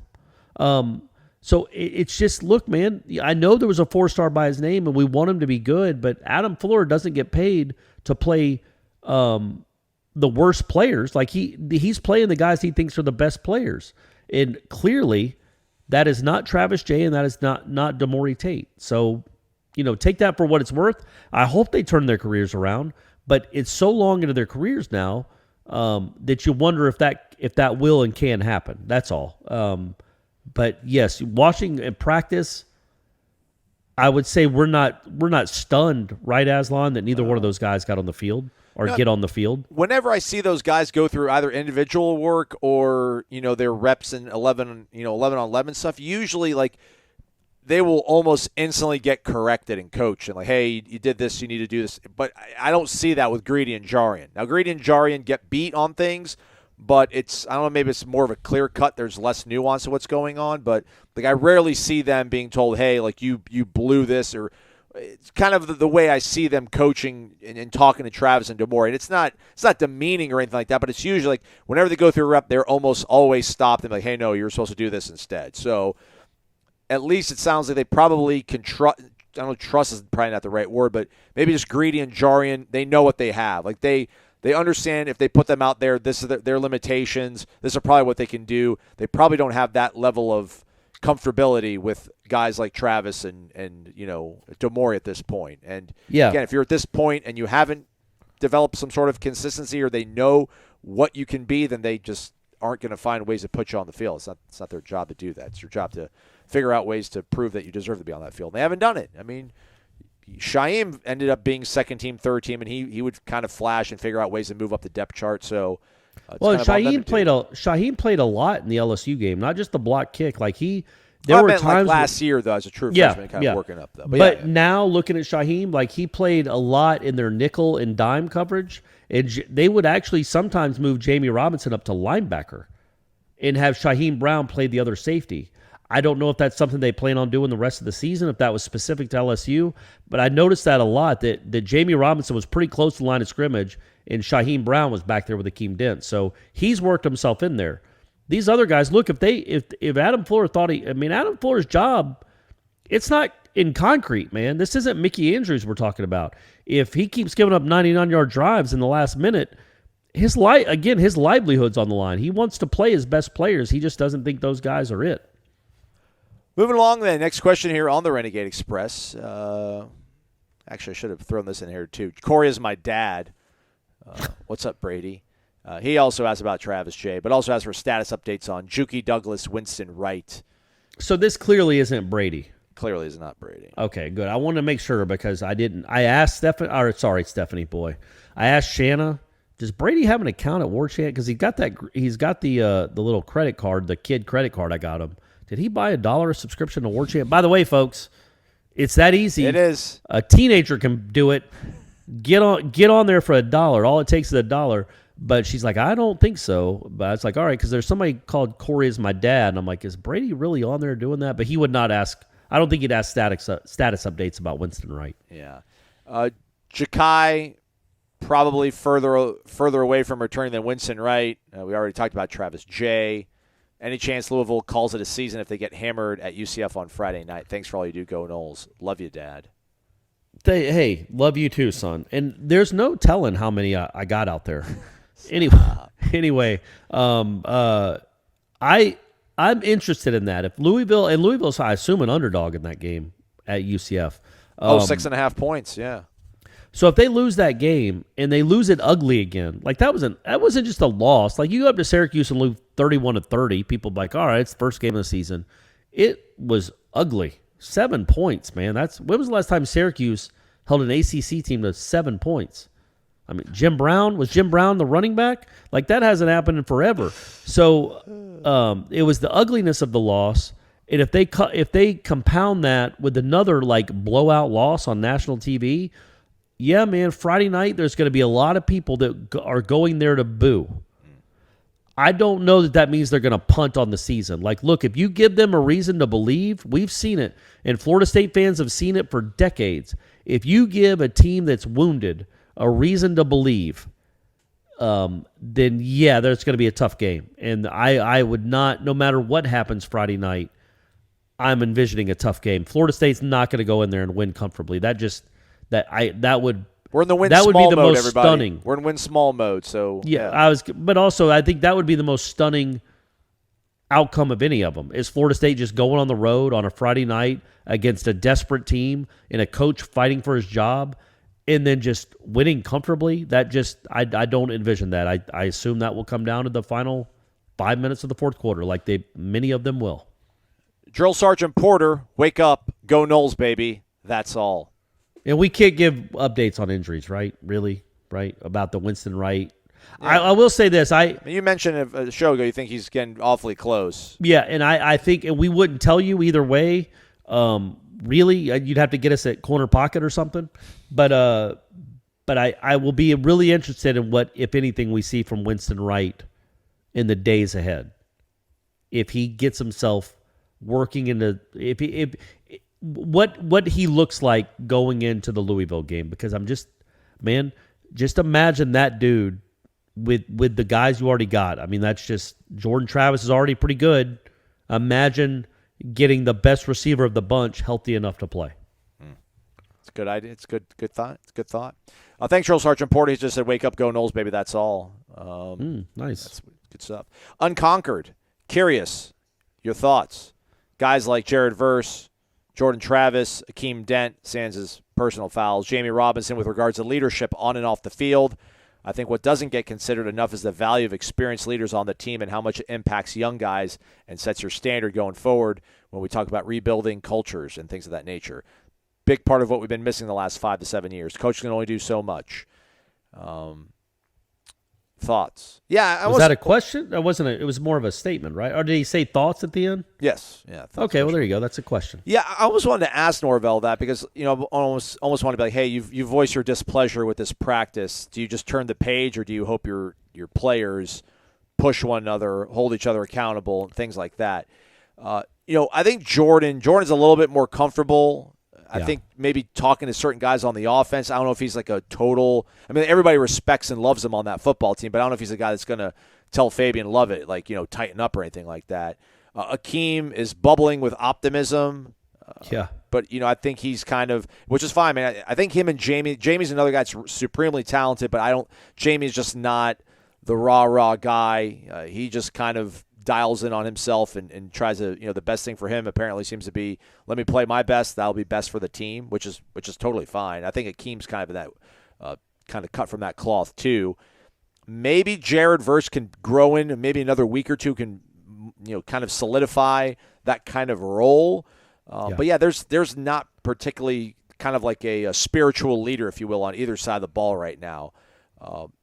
[SPEAKER 5] So it's just, look, man, I know there was a 4-star by his name and we want him to be good, but Adam Fuller doesn't get paid to play the worst players. Like he's playing the guys he thinks are the best players. And clearly that is not Travis Jay and that is not Damori Tate. So, take that for what it's worth. I hope they turn their careers around, but it's so long into their careers now that you wonder if that will and can happen. That's all. But yes, watching in practice, I would say we're not stunned, right, Aslan, that neither one of those guys got on the field or get on the field.
[SPEAKER 4] Whenever I see those guys go through either individual work or their reps in 11 on 11 stuff, usually they will almost instantly get corrected and coached and hey, you did this, you need to do this. But I don't see that with Greedy and Jarian. Now, Greedy and Jarian get beat on things, but I don't know, maybe it's more of a clear cut. There's less nuance to what's going on. But I rarely see them being told, hey, you blew this, or it's kind of the way I see them coaching and talking to Travis and Damori. And it's not demeaning or anything like that, but it's usually whenever they go through a rep, they're almost always stopped and hey, no, you're supposed to do this instead. So at least it sounds like they probably can trust. I don't know, trust is probably not the right word, but maybe just Greedy and Jarian, they know what they have. They understand if they put them out there, this is their limitations. This is probably what they can do. They probably don't have that level of comfortability with guys like Travis and Damori at this point. And again, if you're at this point and you haven't developed some sort of consistency or they know what you can be, then they just aren't going to find ways to put you on the field. It's not their job to do that. It's your job to figure out ways to prove that you deserve to be on that field. And they haven't done it. Shaim ended up being second team, third team, and he would kind of flash and figure out ways to move up the depth chart. So,
[SPEAKER 5] Shaheem played a lot in the LSU game, not just the block kick.
[SPEAKER 4] There were times last year though, as a true freshman, kind of working up though.
[SPEAKER 5] But now looking at Shaheem, he played a lot in their nickel and dime coverage, and they would actually sometimes move Jamie Robinson up to linebacker, and have Shaheem Brown play the other safety. I don't know if that's something they plan on doing the rest of the season, if that was specific to LSU, but I noticed that a lot, that Jamie Robinson was pretty close to the line of scrimmage, and Shaheem Brown was back there with Akeem Dent. So he's worked himself in there. These other guys, look, if Adam Fuller thought Adam Fuller's job, it's not in concrete, man. This isn't Mickey Andrews we're talking about. If he keeps giving up 99-yard drives in the last minute, his livelihood's on the line. He wants to play his best players. He just doesn't think those guys are it.
[SPEAKER 4] Moving along, the next question here on the Renegade Express. Actually, I should have thrown this in here, too. Corey is my dad. What's up, Brady? He also asked about Travis Jay, but also asked for status updates on Juki Douglas, Winston Wright.
[SPEAKER 5] So this clearly isn't Brady.
[SPEAKER 4] Clearly is not Brady.
[SPEAKER 5] Okay, good. I wanted to make sure because I asked Stephanie Boy. I asked Shanna, does Brady have an account at Warchant? Because he's got the little credit card, the kid credit card I got him. Did he buy $1 subscription to Warchant? By the way, folks, it's that easy.
[SPEAKER 4] It is.
[SPEAKER 5] A teenager can do it. Get on there for $1. All it takes is $1. But she's like, I don't think so. But it's like, all right, because there's somebody called Corey as my dad. And I'm like, is Brady really on there doing that? But he would not ask. I don't think he'd ask status updates about Winston Wright.
[SPEAKER 4] Yeah. Ja'Kai probably further away from returning than Winston Wright. We already talked about Travis J. Any chance Louisville calls it a season if they get hammered at UCF on Friday night? Thanks for all you do, go Noles. Love you, Dad.
[SPEAKER 5] Hey, love you too, son. And there's no telling how many I got out there. Anyway, I'm interested in that. If Louisville's, I assume, an underdog in that game at UCF.
[SPEAKER 4] 6.5 points, yeah.
[SPEAKER 5] So if they lose that game and they lose it ugly again, like that wasn't just a loss. Like you go up to Syracuse and lose 31-30, people be like, all right, it's the first game of the season. It was ugly. 7 points, man. When was the last time Syracuse held an ACC team to 7 points? I mean, was Jim Brown the running back? Like that hasn't happened in forever. So it was the ugliness of the loss. And if they compound that with another like blowout loss on national TV, yeah, man, Friday night there's going to be a lot of people that are going there to boo. I don't know that means they're going to punt on the season. Like, look, if you give them a reason to believe, we've seen it, and Florida State fans have seen it for decades. If you give a team that's wounded a reason to believe, then yeah, there's going to be a tough game. And I would not, no matter what happens Friday night, I'm envisioning a tough game. Florida State's not going to go in there and win comfortably.
[SPEAKER 4] We're in the win
[SPEAKER 5] that
[SPEAKER 4] small
[SPEAKER 5] would be the
[SPEAKER 4] mode,
[SPEAKER 5] most
[SPEAKER 4] everybody.
[SPEAKER 5] stunning.
[SPEAKER 4] We're in win small mode, so
[SPEAKER 5] yeah. But also I think that would be the most stunning outcome of any of them. Is Florida State just going on the road on a Friday night against a desperate team and a coach fighting for his job, and then just winning comfortably? I don't envision that. I assume that will come down to the final 5 minutes of the fourth quarter, like many of them will.
[SPEAKER 4] Drill Sergeant Porter, wake up, go Noles, baby. That's all.
[SPEAKER 5] And we can't give updates on injuries, right? Really? Right? About the Winston Wright. Yeah. I will say this.
[SPEAKER 4] You mentioned a show ago you think he's getting awfully close.
[SPEAKER 5] Yeah, and I think and we wouldn't tell you either way. Really, you'd have to get us at corner pocket or something. But I will be really interested in what, if anything, we see from Winston Wright in the days ahead. If he gets himself working into what he looks like going into the Louisville game, because just imagine that dude with the guys you already got. I mean, that's just Jordan Travis is already pretty good. Imagine getting the best receiver of the bunch healthy enough to play.
[SPEAKER 4] It's a good idea. It's good thought. It's good thought. Thanks, Drill Sergeant Porter. He just said, "Wake up, go Noles, baby." That's all.
[SPEAKER 5] Nice.
[SPEAKER 4] That's good stuff. Unconquered. Curious. Your thoughts. Guys like Jared Verse, Jordan Travis, Akeem Dent, sans personal fouls, Jamie Robinson with regards to leadership on and off the field. I think what doesn't get considered enough is the value of experienced leaders on the team and how much it impacts young guys and sets your standard going forward when we talk about rebuilding cultures and things of that nature. Big part of what we've been missing the last 5 to 7 years. Coach can only do so much. Thoughts? Yeah.
[SPEAKER 5] Was that a question? That wasn't. It was more of a statement, right? Or did he say thoughts at the end?
[SPEAKER 4] Yes. Yeah.
[SPEAKER 5] Okay. Well, there you go. That's a question.
[SPEAKER 4] Yeah. I always wanted to ask Norvell that because I almost want to be like, hey, you voice your displeasure with this practice. Do you just turn the page, or do you hope your players push one another, hold each other accountable, and things like that? I think Jordan's a little bit more comfortable. I think maybe talking to certain guys on the offense. I don't know if he's like a total – I mean, everybody respects and loves him on that football team, but I don't know if he's a guy that's going to tell Fabian Lovett, like, tighten up or anything like that. Akeem is bubbling with optimism. But, I think he's kind of – which is fine, man. I think him and Jamie's another guy that's supremely talented, but Jamie's just not the rah-rah guy. He just kind of – dials in on himself and tries to, the best thing for him apparently seems to be, let me play my best. That'll be best for the team, which is totally fine. I think Akeem's kind of that kind of cut from that cloth too. Maybe Jared Verse can grow in, maybe another week or two can, kind of solidify that kind of role. But yeah, there's not particularly kind of like a spiritual leader, if you will, on either side of the ball right now.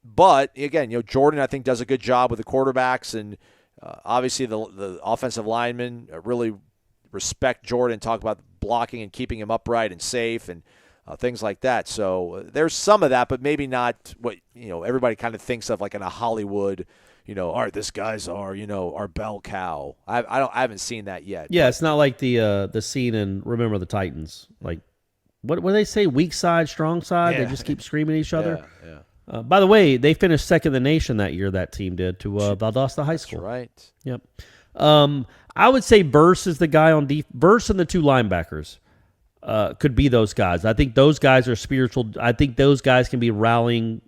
[SPEAKER 4] But again, Jordan, I think, does a good job with the quarterbacks, and obviously the offensive linemen really respect Jordan, talk about blocking and keeping him upright and safe. And things like that. So there's some of that, but maybe not what everybody kind of thinks of like in a Hollywood. All right, this guy's our bell cow. I haven't seen that yet.
[SPEAKER 5] Yeah, it's not like the scene in Remember the Titans. Like, what do they say? Weak side, strong side.
[SPEAKER 4] Yeah.
[SPEAKER 5] They just keep screaming at each other.
[SPEAKER 4] Yeah.
[SPEAKER 5] By the way, they finished second in the nation that year. That team did to Valdosta High School.
[SPEAKER 4] That's right.
[SPEAKER 5] Yep. I would say Burse is the guy on Burse and the two linebackers could be those guys. I think those guys are spiritual. I think those guys can be rallying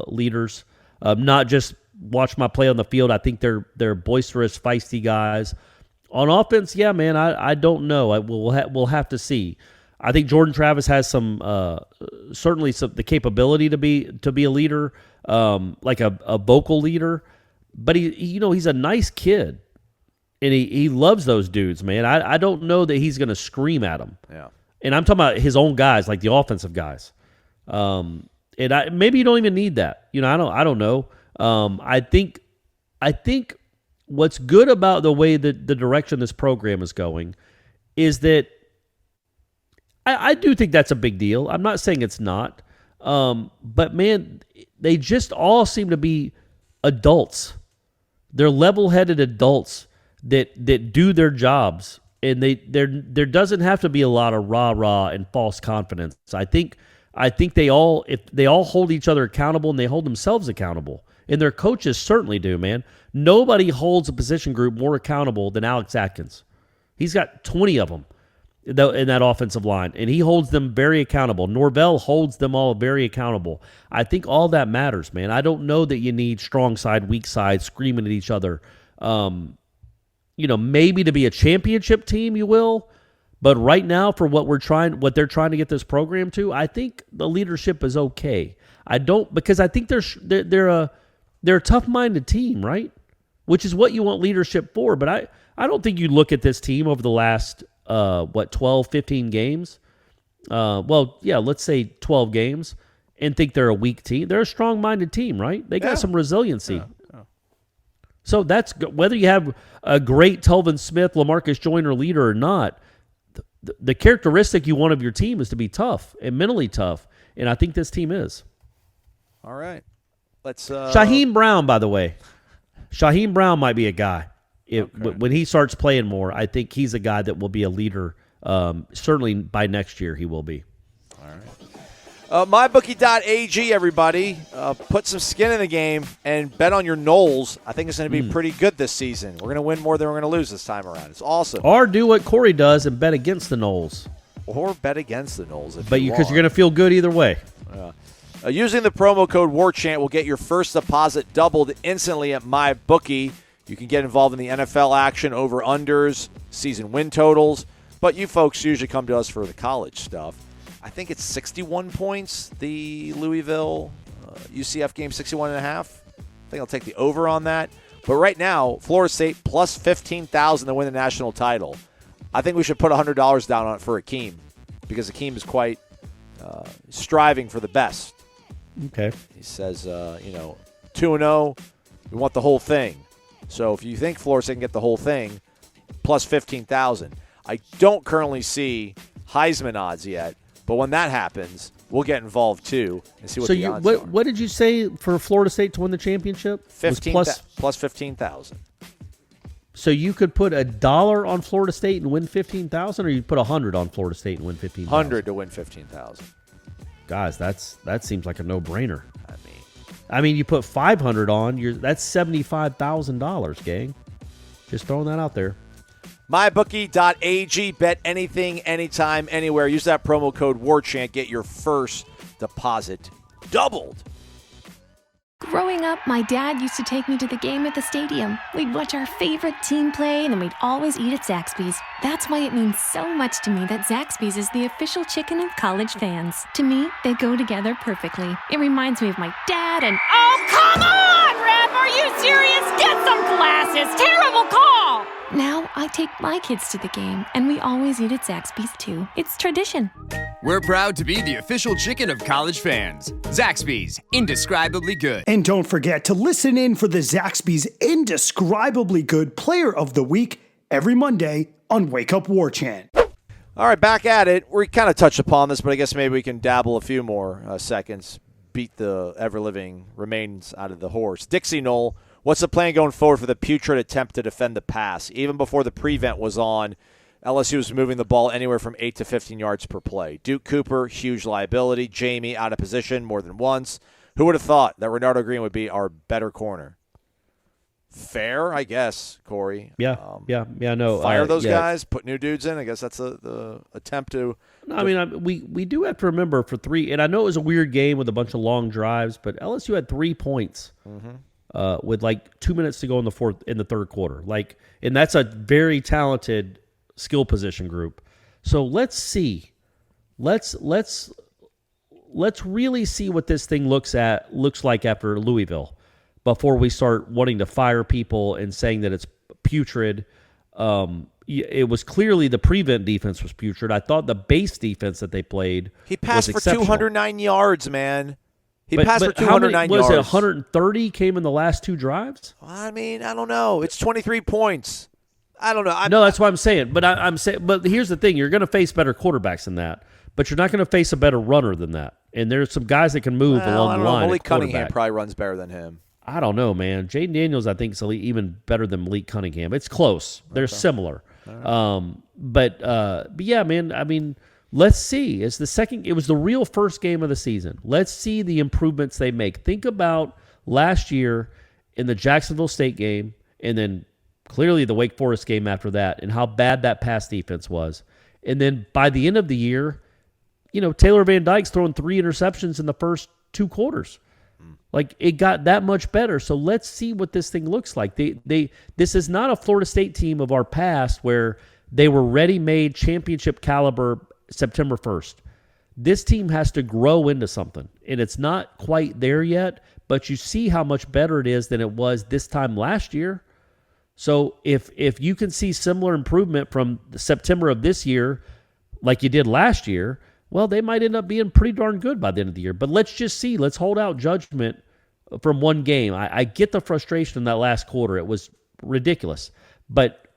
[SPEAKER 5] leaders, not just watch my play on the field. I think they're boisterous, feisty guys. On offense, yeah, man, I don't know. We'll have to see. I think Jordan Travis has certainly the capability to be a leader, like a vocal leader. But he's a nice kid, and he loves those dudes, man. I don't know that he's going to scream at them.
[SPEAKER 4] Yeah. And
[SPEAKER 5] I'm talking about his own guys, like the offensive guys. Maybe you don't even need that. I don't know. I think what's good about the way that the direction this program is going is that I do think that's a big deal. I'm not saying it's not. But man, they just all seem to be adults. They're level-headed adults that do their jobs, and there doesn't have to be a lot of rah-rah and false confidence. I think they all hold each other accountable, and they hold themselves accountable. And their coaches certainly do, man. Nobody holds a position group more accountable than Alex Atkins. He's got 20 of them in that offensive line, and he holds them very accountable. Norvell holds them all very accountable. I think all that matters, man. I don't know that you need strong side, weak side, screaming at each other. Maybe to be a championship team, you will. But right now, for what they're trying to get this program to, I think the leadership is okay. Because I think they're a tough-minded team, right? Which is what you want leadership for. But I don't think you look at this team over the last 12, 15 games. Let's say 12 games, and think they're a weak team. They're a strong-minded team, right? They got some resiliency. Yeah. So that's whether you have a great Telvin Smith, LaMarcus Joyner leader or not. The characteristic you want of your team is to be tough and mentally tough, and I think this team is.
[SPEAKER 4] All right. Let's
[SPEAKER 5] Shaheem Brown, by the way. Shaheem Brown might be a guy. When he starts playing more, I think he's a guy that will be a leader. Certainly by next year he will be.
[SPEAKER 4] All right. MyBookie.ag, everybody. Put some skin in the game and bet on your Noles. I think it's going to be pretty good this season. We're going to win more than we're going to lose this time around. It's awesome.
[SPEAKER 5] Or do what Corey does and bet against the Noles.
[SPEAKER 4] Or bet against the Noles
[SPEAKER 5] because you're going to feel good either way.
[SPEAKER 4] Using the promo code WARCHANT will get your first deposit doubled instantly at MyBookie. You can get involved in the NFL action, over-unders, season win totals. But you folks usually come to us for the college stuff. I think it's 61 points, the Louisville UCF game, 61.5. I think I'll take the over on that. But right now, Florida State plus 15,000 to win the national title. I think we should put $100 down on it for Akeem because Akeem is quite striving for the best.
[SPEAKER 5] Okay.
[SPEAKER 4] He says, 2-0, we want the whole thing. So if you think Florida State can get the whole thing, plus 15,000. I don't currently see Heisman odds yet, but when that happens, we'll get involved too and see what the odds are.
[SPEAKER 5] What did you say for Florida State to win the championship?
[SPEAKER 4] Plus 15,000.
[SPEAKER 5] So you could put $1 on Florida State and win 15,000, or you'd put 100 on Florida State and win 15,000?
[SPEAKER 4] 100 to win 15,000.
[SPEAKER 5] Guys, that seems like a no-brainer. I mean, you put 500 on, that's $75,000, gang. Just throwing that out there.
[SPEAKER 4] MyBookie.ag. Bet anything, anytime, anywhere. Use that promo code WARCHANT. Get your first deposit doubled.
[SPEAKER 6] Growing up, my dad used to take me to the game at the stadium. We'd watch our favorite team play, and then we'd always eat at Zaxby's. That's why it means so much to me that Zaxby's is the official chicken of college fans. To me, they go together perfectly. It reminds me of my dad and...
[SPEAKER 7] Oh, come on, Ref! Are you serious? Get some glasses! Terrible call!
[SPEAKER 6] Now I take my kids to the game, and we always eat at Zaxby's too. It's tradition.
[SPEAKER 8] We're proud to be the official chicken of college fans. Zaxby's, indescribably good.
[SPEAKER 2] And don't forget to listen in for the Zaxby's Indescribably Good Player of the Week every Monday on Wake Up War Chant.
[SPEAKER 4] All right, back at it. We kind of touched upon this, but I guess maybe we can dabble a few more seconds. Beat the ever-living remains out of the horse. Dixie Knoll, what's the plan going forward for the putrid attempt to defend the pass? Even before the prevent was on, LSU was moving the ball anywhere from 8 to 15 yards per play. Duke Cooper, huge liability. Jamie out of position more than once. Who would have thought that Renardo Green would be our better corner? Fair, I guess, Corey.
[SPEAKER 5] Yeah, no.
[SPEAKER 4] Fire those guys, put new dudes in. I guess that's the attempt to.
[SPEAKER 5] No, I mean, we do have to remember for 3, and I know it was a weird game with a bunch of long drives, but LSU had 3 points with like 2 minutes to go in the third quarter. Like, and that's a very talented skill position group. So let's see. Let's really see what this thing looks like after Louisville, before we start wanting to fire people and saying that it's putrid. It was clearly the prevent defense was putrid. I thought the base defense that they played
[SPEAKER 4] He passed
[SPEAKER 5] was
[SPEAKER 4] for 209 yards, man. He passed for
[SPEAKER 5] how
[SPEAKER 4] 209
[SPEAKER 5] many,
[SPEAKER 4] yards.
[SPEAKER 5] Was it 130 came in the last 2 drives?
[SPEAKER 4] I mean, I don't know. It's 23 points. I don't know.
[SPEAKER 5] No, that's what I'm saying. But I'm saying. But here's the thing: you're going to face better quarterbacks than that, but you're not going to face a better runner than that. And there's some guys that can move along the line.
[SPEAKER 4] Malik Cunningham probably runs better than him.
[SPEAKER 5] I don't know, man. Jaden Daniels, I think, is even better than Malik Cunningham. It's close. They're similar. But yeah, man. I mean, let's see. It was the real first game of the season. Let's see the improvements they make. Think about last year in the Jacksonville State game, and then clearly the Wake Forest game after that, and how bad that pass defense was. And then by the end of the year, Taylor Van Dyke's throwing 3 interceptions in the first 2 quarters. Like, it got that much better. So let's see what this thing looks like. This is not a Florida State team of our past where they were ready-made championship caliber September 1st. This team has to grow into something, and it's not quite there yet, but you see how much better it is than it was this time last year. So if you can see similar improvement from September of this year like you did last year, well, they might end up being pretty darn good by the end of the year. But let's just see. Let's hold out judgment from one game. I get the frustration in that last quarter. It was ridiculous. But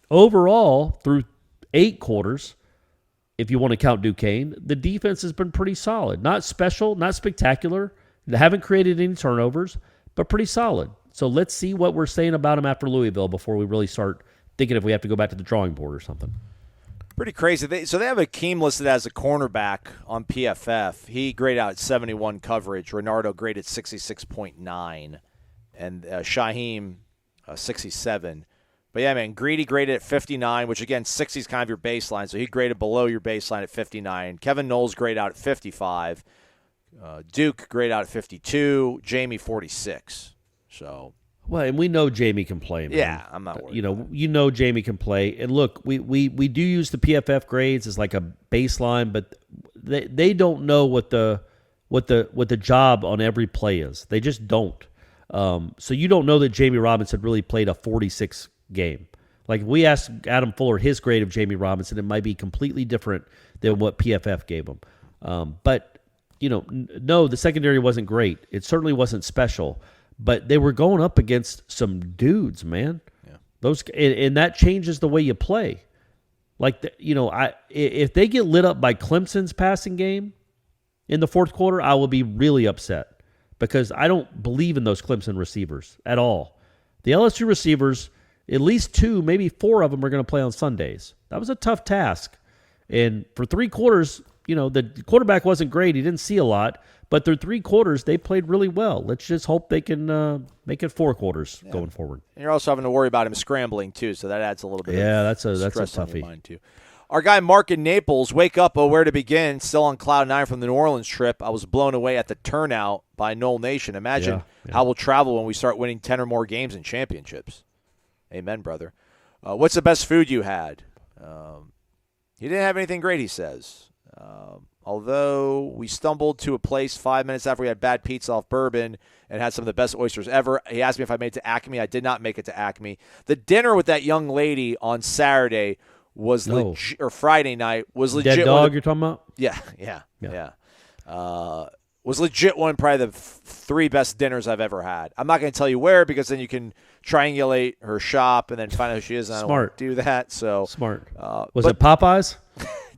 [SPEAKER 5] overall, through 8 quarters, if you want to count Duquesne, the defense has been pretty solid. Not special, not spectacular. They haven't created any turnovers, but pretty solid. So let's see what we're saying about them after Louisville before we really start thinking if we have to go back to the drawing board or something.
[SPEAKER 4] Pretty crazy. So they have Akeem listed as a cornerback on PFF. He graded out at 71 coverage. Renardo graded 66.9. And Shaheem, 67. But, yeah, man, Greedy graded at 59, which, again, 60 is kind of your baseline. So he graded below your baseline at 59. Kevin Knowles graded out at 55. Duke graded out at 52. Jamie, 46. So...
[SPEAKER 5] Well, and we know Jamie can play, man.
[SPEAKER 4] Yeah, I'm not worried.
[SPEAKER 5] You know Jamie can play. And look, we do use the PFF grades as like a baseline, but they don't know what the job on every play is. They just don't. So you don't know that Jamie Robinson really played a 46 game. Like, if we asked Adam Fuller his grade of Jamie Robinson, it might be completely different than what PFF gave him. But no, the secondary wasn't great. It certainly wasn't special. But they were going up against some dudes, man. Yeah. And that changes the way you play. Like, if they get lit up by Clemson's passing game in the fourth quarter, I will be really upset because I don't believe in those Clemson receivers at all. The LSU receivers, at least 2, maybe 4 of them are going to play on Sundays. That was a tough task. And for 3 quarters, the quarterback wasn't great. He didn't see a lot. But through 3 quarters, they played really well. Let's just hope they can make it 4 quarters going forward.
[SPEAKER 4] And you're also having to worry about him scrambling, too, so that adds a little bit of
[SPEAKER 5] that's a
[SPEAKER 4] stress on
[SPEAKER 5] toughie.
[SPEAKER 4] your mind, too. Our guy Mark in Naples, wake up, where to begin? Still on cloud 9 from the New Orleans trip. I was blown away at the turnout by Nole Nation. Imagine how we'll travel when we start winning 10 or more games and championships. Amen, brother. What's the best food you had? He didn't have anything great, he says. Although we stumbled to a place 5 minutes after we had bad pizza off Bourbon and had some of the best oysters ever. He asked me if I made it to Acme. I did not make it to Acme. The dinner with that young lady on Saturday was or Friday night was legit.
[SPEAKER 5] Dead dog you're talking about?
[SPEAKER 4] Yeah. Was legit one, probably the 3 best dinners I've ever had. I'm not going to tell you where because then you can triangulate her shop and then find out who she is. And I don't want to do that. So
[SPEAKER 5] smart. Was it Popeyes?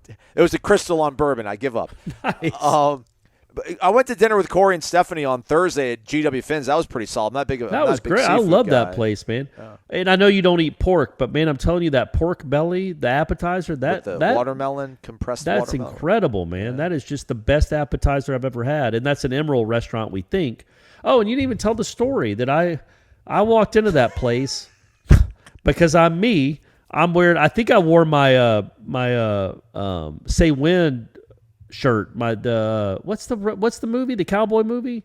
[SPEAKER 4] It was a crystal on bourbon. I give up.
[SPEAKER 5] Nice.
[SPEAKER 4] But I went to dinner with Corey and Stephanie on Thursday at GW Finn's. That was pretty solid. I'm not big.
[SPEAKER 5] That was great. I love that place, man. And I know you don't eat pork, but man, I'm telling you, that pork belly, the appetizer, that
[SPEAKER 4] watermelon compressed.
[SPEAKER 5] That's
[SPEAKER 4] watermelon.
[SPEAKER 5] incredible, man. Yeah. That is just the best appetizer I've ever had, and that's an Emerald restaurant, we think. Oh, and you didn't even tell the story that I walked into that place because I'm me. I'm wearing. I think I wore my Say When shirt. What's the movie? The cowboy movie?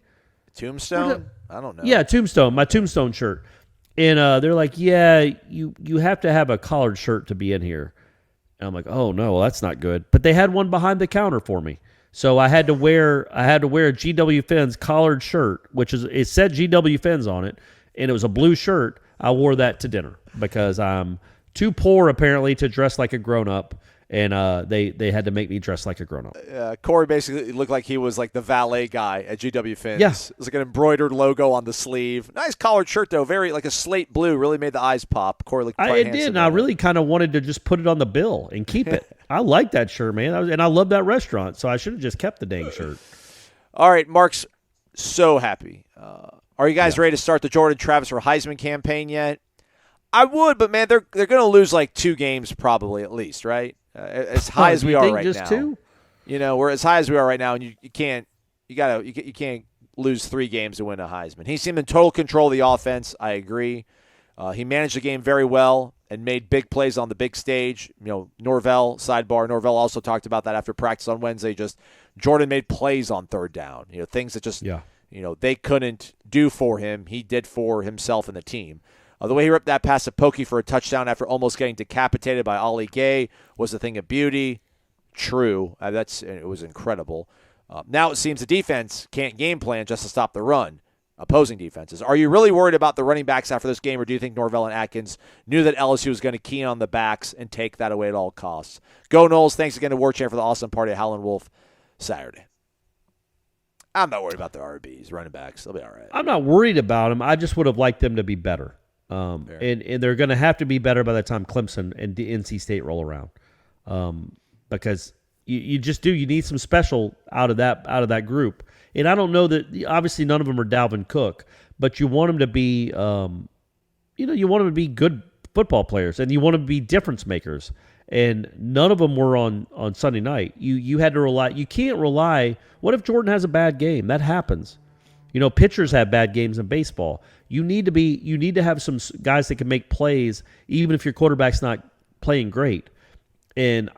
[SPEAKER 4] Tombstone? I don't know.
[SPEAKER 5] Yeah, Tombstone. My Tombstone shirt. And they're like, yeah, you have to have a collared shirt to be in here. And I'm like, oh no, well, that's not good. But they had one behind the counter for me, so I had to wear a GW Finn's collared shirt, it said GW Finn's on it, and it was a blue shirt. I wore that to dinner because I'm too poor apparently to dress like a grown up. And they had to make me dress like a grown-up.
[SPEAKER 4] Corey basically looked like he was like the valet guy at GW Finn's.
[SPEAKER 5] Yeah.
[SPEAKER 4] It was like an embroidered logo on the sleeve. Nice collared shirt, though. Very like a slate blue. Really made the eyes pop. Corey looked quite handsome.
[SPEAKER 5] It did, and I really kind of wanted to just put it on the bill and keep it. I like that shirt, man. And I love that restaurant, so I should have just kept the dang shirt.
[SPEAKER 4] All right, Mark's so happy. Are you guys ready to start the Jordan Travis for Heisman campaign yet? I would, but, man, they're going to lose like 2 games probably at least, right? As high as we are right now,
[SPEAKER 5] two?
[SPEAKER 4] We're as high as we are right now, and you can't lose 3 games to win a Heisman. He seemed in total control of the offense. I agree. He managed the game very well and made big plays on the big stage. Norvell sidebar. Norvell also talked about that after practice on Wednesday. Just Jordan made plays on third down. Things that just they couldn't do for him. He did for himself and the team. The way he ripped that pass to Pokey for a touchdown after almost getting decapitated by all-acc was a thing of beauty. True. It was incredible. Now it seems the defense can't game plan just to stop the run, opposing defenses. Are you really worried about the running backs after this game, or do you think Norvell and Atkins knew that LSU was going to key on the backs and take that away at all costs? Go Noles. Thanks again to Warchant for the awesome party at Howlin' Wolf Saturday. I'm not worried about the RBs, running backs. They'll be all right.
[SPEAKER 5] I'm not worried about them. I just would have liked them to be better. And they're going to have to be better by the time Clemson and NC State roll around, because you just do. You need some special out of that group. And I don't know that obviously none of them are Dalvin Cook, but you want them to be, you want them to be good football players, and you want them to be difference makers. And none of them were on Sunday night. You had to rely. You can't rely. What if Jordan has a bad game? That happens. Pitchers have bad games in baseball. You need to have some guys that can make plays, even if your quarterback's not playing great. And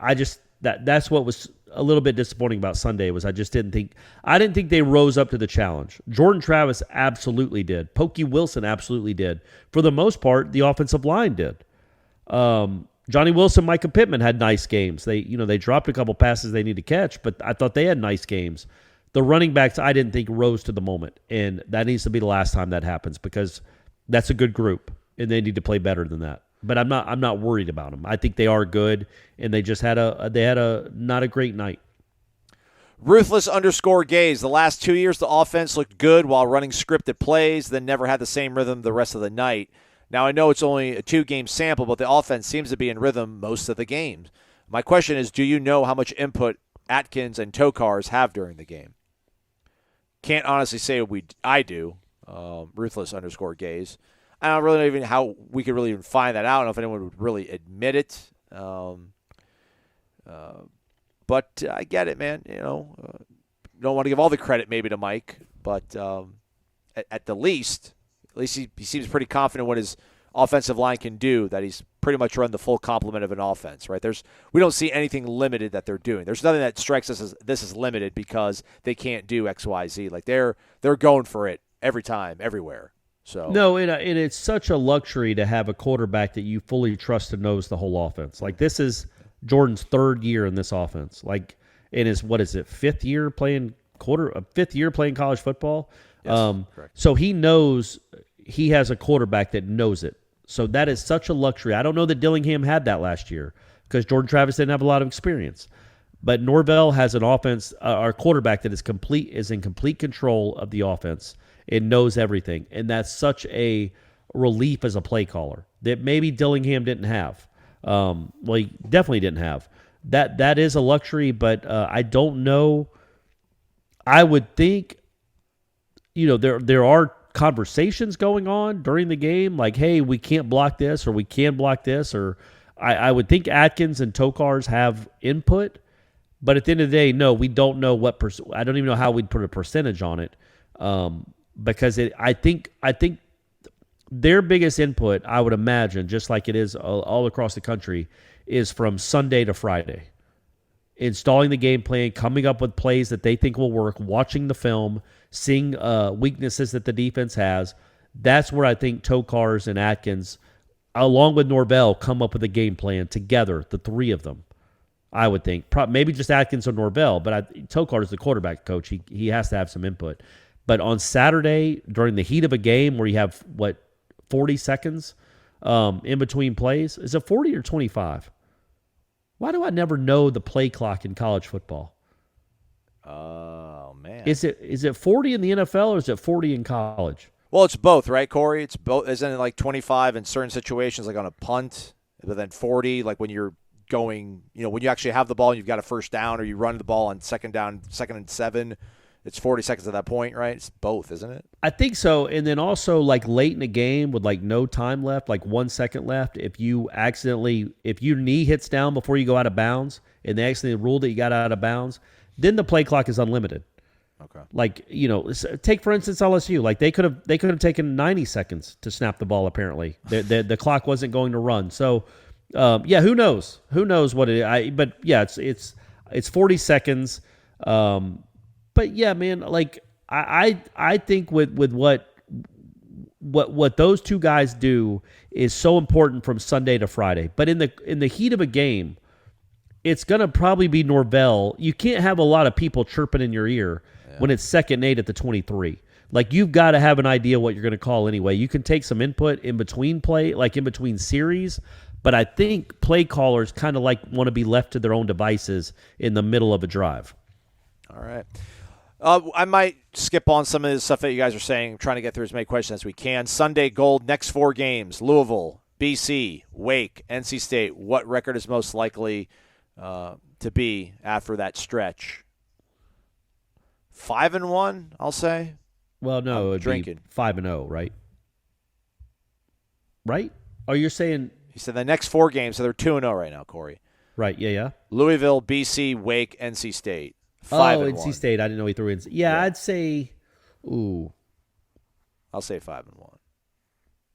[SPEAKER 5] that's what was a little bit disappointing about Sunday was I didn't think they rose up to the challenge. Jordan Travis absolutely did. Pokey Wilson absolutely did. For the most part, the offensive line did. Johnny Wilson, Micah Pittman had nice games. They dropped a couple passes they need to catch, but I thought they had nice games. The running backs, I didn't think rose to the moment, and that needs to be the last time that happens because that's a good group, and they need to play better than that. But I'm not worried about them. I think they are good, and they just had a not a great night.
[SPEAKER 4] Ruthless_Gaze. The last 2 years, the offense looked good while running scripted plays, then never had the same rhythm the rest of the night. Now, I know it's only a 2-game sample, but the offense seems to be in rhythm most of the games. My question is, do you know how much input Atkins and Tokars have during the game? Can't honestly say I do. Ruthless_Gaze. I don't really know even how we could really even find that out. I don't know if anyone would really admit it. But I get it, man. Don't want to give all the credit maybe to Mike, but at the least he seems pretty confident what his offensive line can do, that he's pretty much run the full complement of an offense, right? We don't see anything limited that they're doing. There's nothing that strikes us as this is limited because they can't do X, Y, Z. Like they're going for it every time, everywhere. So
[SPEAKER 5] no, and it's such a luxury to have a quarterback that you fully trust and knows the whole offense. Like this is Jordan's 3rd year in this offense. Like it is fifth year playing college football.
[SPEAKER 4] Yes, correct.
[SPEAKER 5] So he knows he has a quarterback that knows it. So that is such a luxury. I don't know that Dillingham had that last year because Jordan Travis didn't have a lot of experience. But Norvell has an offense, our quarterback that is in complete control of the offense and knows everything. And that's such a relief as a play caller that maybe Dillingham didn't have. He definitely didn't have. that is a luxury, but I don't know. I would think, there are conversations going on during the game, like, hey, we can't block this, or we can block this, or I would think Atkins and Tokars have input, but at the end of the day, no, we don't know what I don't even know how we'd put a percentage on it, because I think their biggest input, I would imagine, just like it is all across the country, is from Sunday to Friday. Installing the game plan, coming up with plays that they think will work, watching the film, seeing weaknesses that the defense has. That's where I think Tokars and Atkins, along with Norvell, come up with a game plan together, the three of them, I would think. Maybe just Atkins or Norvell, but Tokar is the quarterback coach. He has to have some input. But on Saturday, during the heat of a game where you have, 40 seconds in between plays? Is it 40 or 25? Why do I never know the play clock in college football?
[SPEAKER 4] Oh, man.
[SPEAKER 5] Is it 40 in the NFL or is it 40 in college?
[SPEAKER 4] Well, it's both, right, Corey? It's both. Isn't it like 25 in certain situations, like on a punt, but then 40, like when you're going, when you actually have the ball and you've got a first down, or you run the ball on second down, 2nd and 7, it's 40 seconds at that point, right? It's both, isn't it?
[SPEAKER 5] I think so. And then also, like, late in the game with, like, no time left, like 1 second left, if your knee hits down before you go out of bounds and they accidentally rule that you got out of bounds, then the play clock is unlimited.
[SPEAKER 4] Okay.
[SPEAKER 5] Like, take, for instance, LSU. Like, they could have taken 90 seconds to snap the ball, apparently. The clock wasn't going to run. So, who knows? Who knows what it is? But, yeah, it's 40 seconds. But yeah, man, like I think with what those two guys do is so important from Sunday to Friday. But in the heat of a game, it's gonna probably be Norvell. You can't have a lot of people chirping in your ear when it's 2nd and 8 at the 23. Like, you've got to have an idea what you're gonna call anyway. You can take some input in between play, like in between series. But I think play callers kind of want to be left to their own devices in the middle of a drive.
[SPEAKER 4] All right. I might skip on some of the stuff that you guys are saying, trying to get through as many questions as we can. Sunday Gold, next 4 games: Louisville, BC, Wake, NC State. What record is most likely to be after that stretch? 5-1, I'll say.
[SPEAKER 5] Well, no, it'd be 5-0, right? Right? Oh, you're saying?
[SPEAKER 4] He said the next 4 games, so they're 2-0 right now, Corey.
[SPEAKER 5] Right? Yeah.
[SPEAKER 4] Louisville, BC, Wake, NC State.
[SPEAKER 5] 5-1. NC State. I didn't know he threw in. Yeah, I'd say. Ooh.
[SPEAKER 4] I'll say 5-1.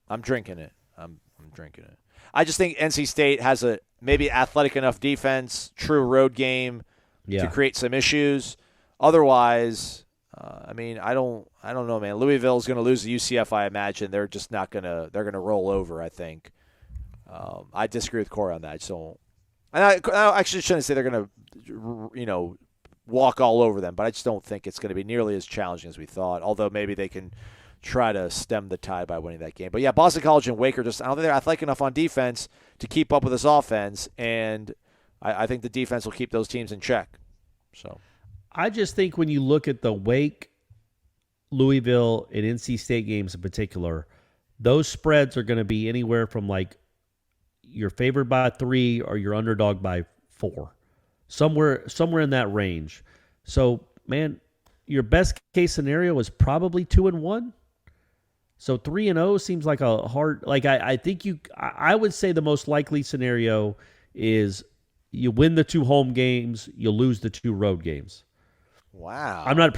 [SPEAKER 4] I'm drinking it. I'm drinking it. I just think NC State has a maybe athletic enough defense, true road game to create some issues. Otherwise, I don't know, man. Louisville is going to lose to UCF. I imagine they're just not gonna. They're going to roll over. I think. I disagree with Corey on that. So, and I actually shouldn't say they're going to, walk all over them, but I just don't think it's going to be nearly as challenging as we thought, although maybe they can try to stem the tide by winning that game. But, yeah, Boston College and Wake are just – I don't think they're athletic enough on defense to keep up with this offense, and I think the defense will keep those teams in check. So,
[SPEAKER 5] I just think when you look at the Wake, Louisville, and NC State games in particular, those spreads are going to be anywhere from, like, you're favored by 3 or you're underdog by 4. Somewhere in that range. So, man, your best case scenario is probably 2-1. So 3-0 seems like a hard. Like I think I would say the most likely scenario is you win the 2 home games, you lose the 2 road games.
[SPEAKER 4] Wow.
[SPEAKER 5] I'm not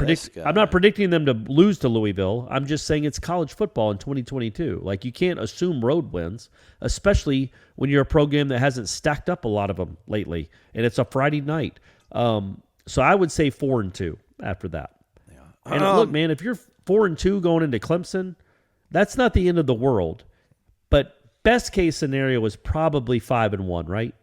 [SPEAKER 5] predicting them to lose to Louisville. I'm just saying it's college football in 2022. Like, you can't assume road wins, especially when you're a program that hasn't stacked up a lot of them lately, and it's a Friday night. So I would say 4-2 after that. Yeah. And look, man, if you're 4-2 going into Clemson, that's not the end of the world. But best case scenario is probably 5-1, right?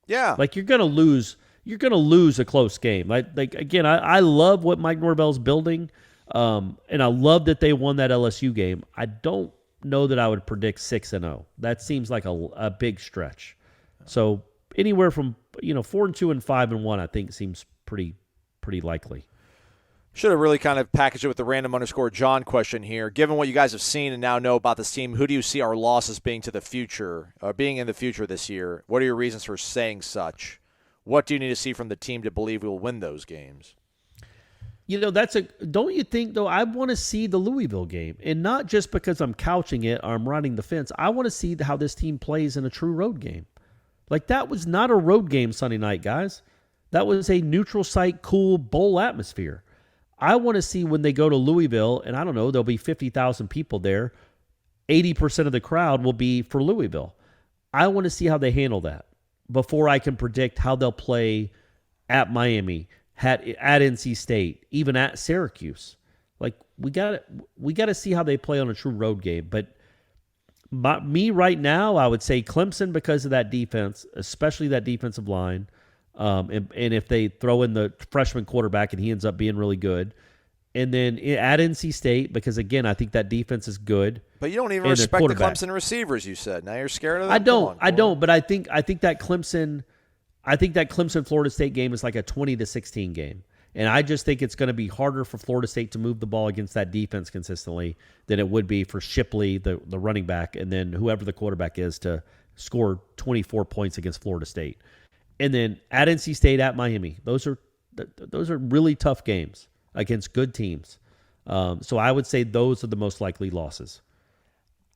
[SPEAKER 4] Yeah.
[SPEAKER 5] Like, you're going to lose. You're going to lose a close game. Like again, I love what Mike Norvell's building, and I love that they won that LSU game. I don't know that I would predict 6-0. That seems like a big stretch. So anywhere from 4-2 and 5-1, I think seems pretty likely.
[SPEAKER 4] Should have really kind of packaged it with the random_John question here. Given what you guys have seen and now know about this team, who do you see our losses being to the future, being in the future this year? What are your reasons for saying such? What do you need to see from the team to believe we'll win those games?
[SPEAKER 5] Don't you think, though, I want to see the Louisville game, and not just because I'm couching it or I'm riding the fence. I want to see how this team plays in a true road game. Like, that was not a road game Sunday night, guys. That was a neutral site, cool bowl atmosphere. I want to see when they go to Louisville, and I don't know, there'll be 50,000 people there. 80% of the crowd will be for Louisville. I want to see how they handle that before I can predict how they'll play at Miami, at NC State, even at Syracuse. Like, we got to see how they play on a true road game. But me right now, I would say Clemson because of that defense, especially that defensive line. And if they throw in the freshman quarterback and he ends up being really good. And then at NC State, because, again, I think that defense is good.
[SPEAKER 4] But you don't even respect the Clemson receivers, you said. Now you're scared of them?
[SPEAKER 5] I don't. But I think that Clemson Florida State game is like a 20-16 game. And I just think it's going to be harder for Florida State to move the ball against that defense consistently than it would be for Shipley, the running back, and then whoever the quarterback is to score 24 points against Florida State. And then at NC State, at Miami, those are really tough games against good teams. So I would say those are the most likely losses.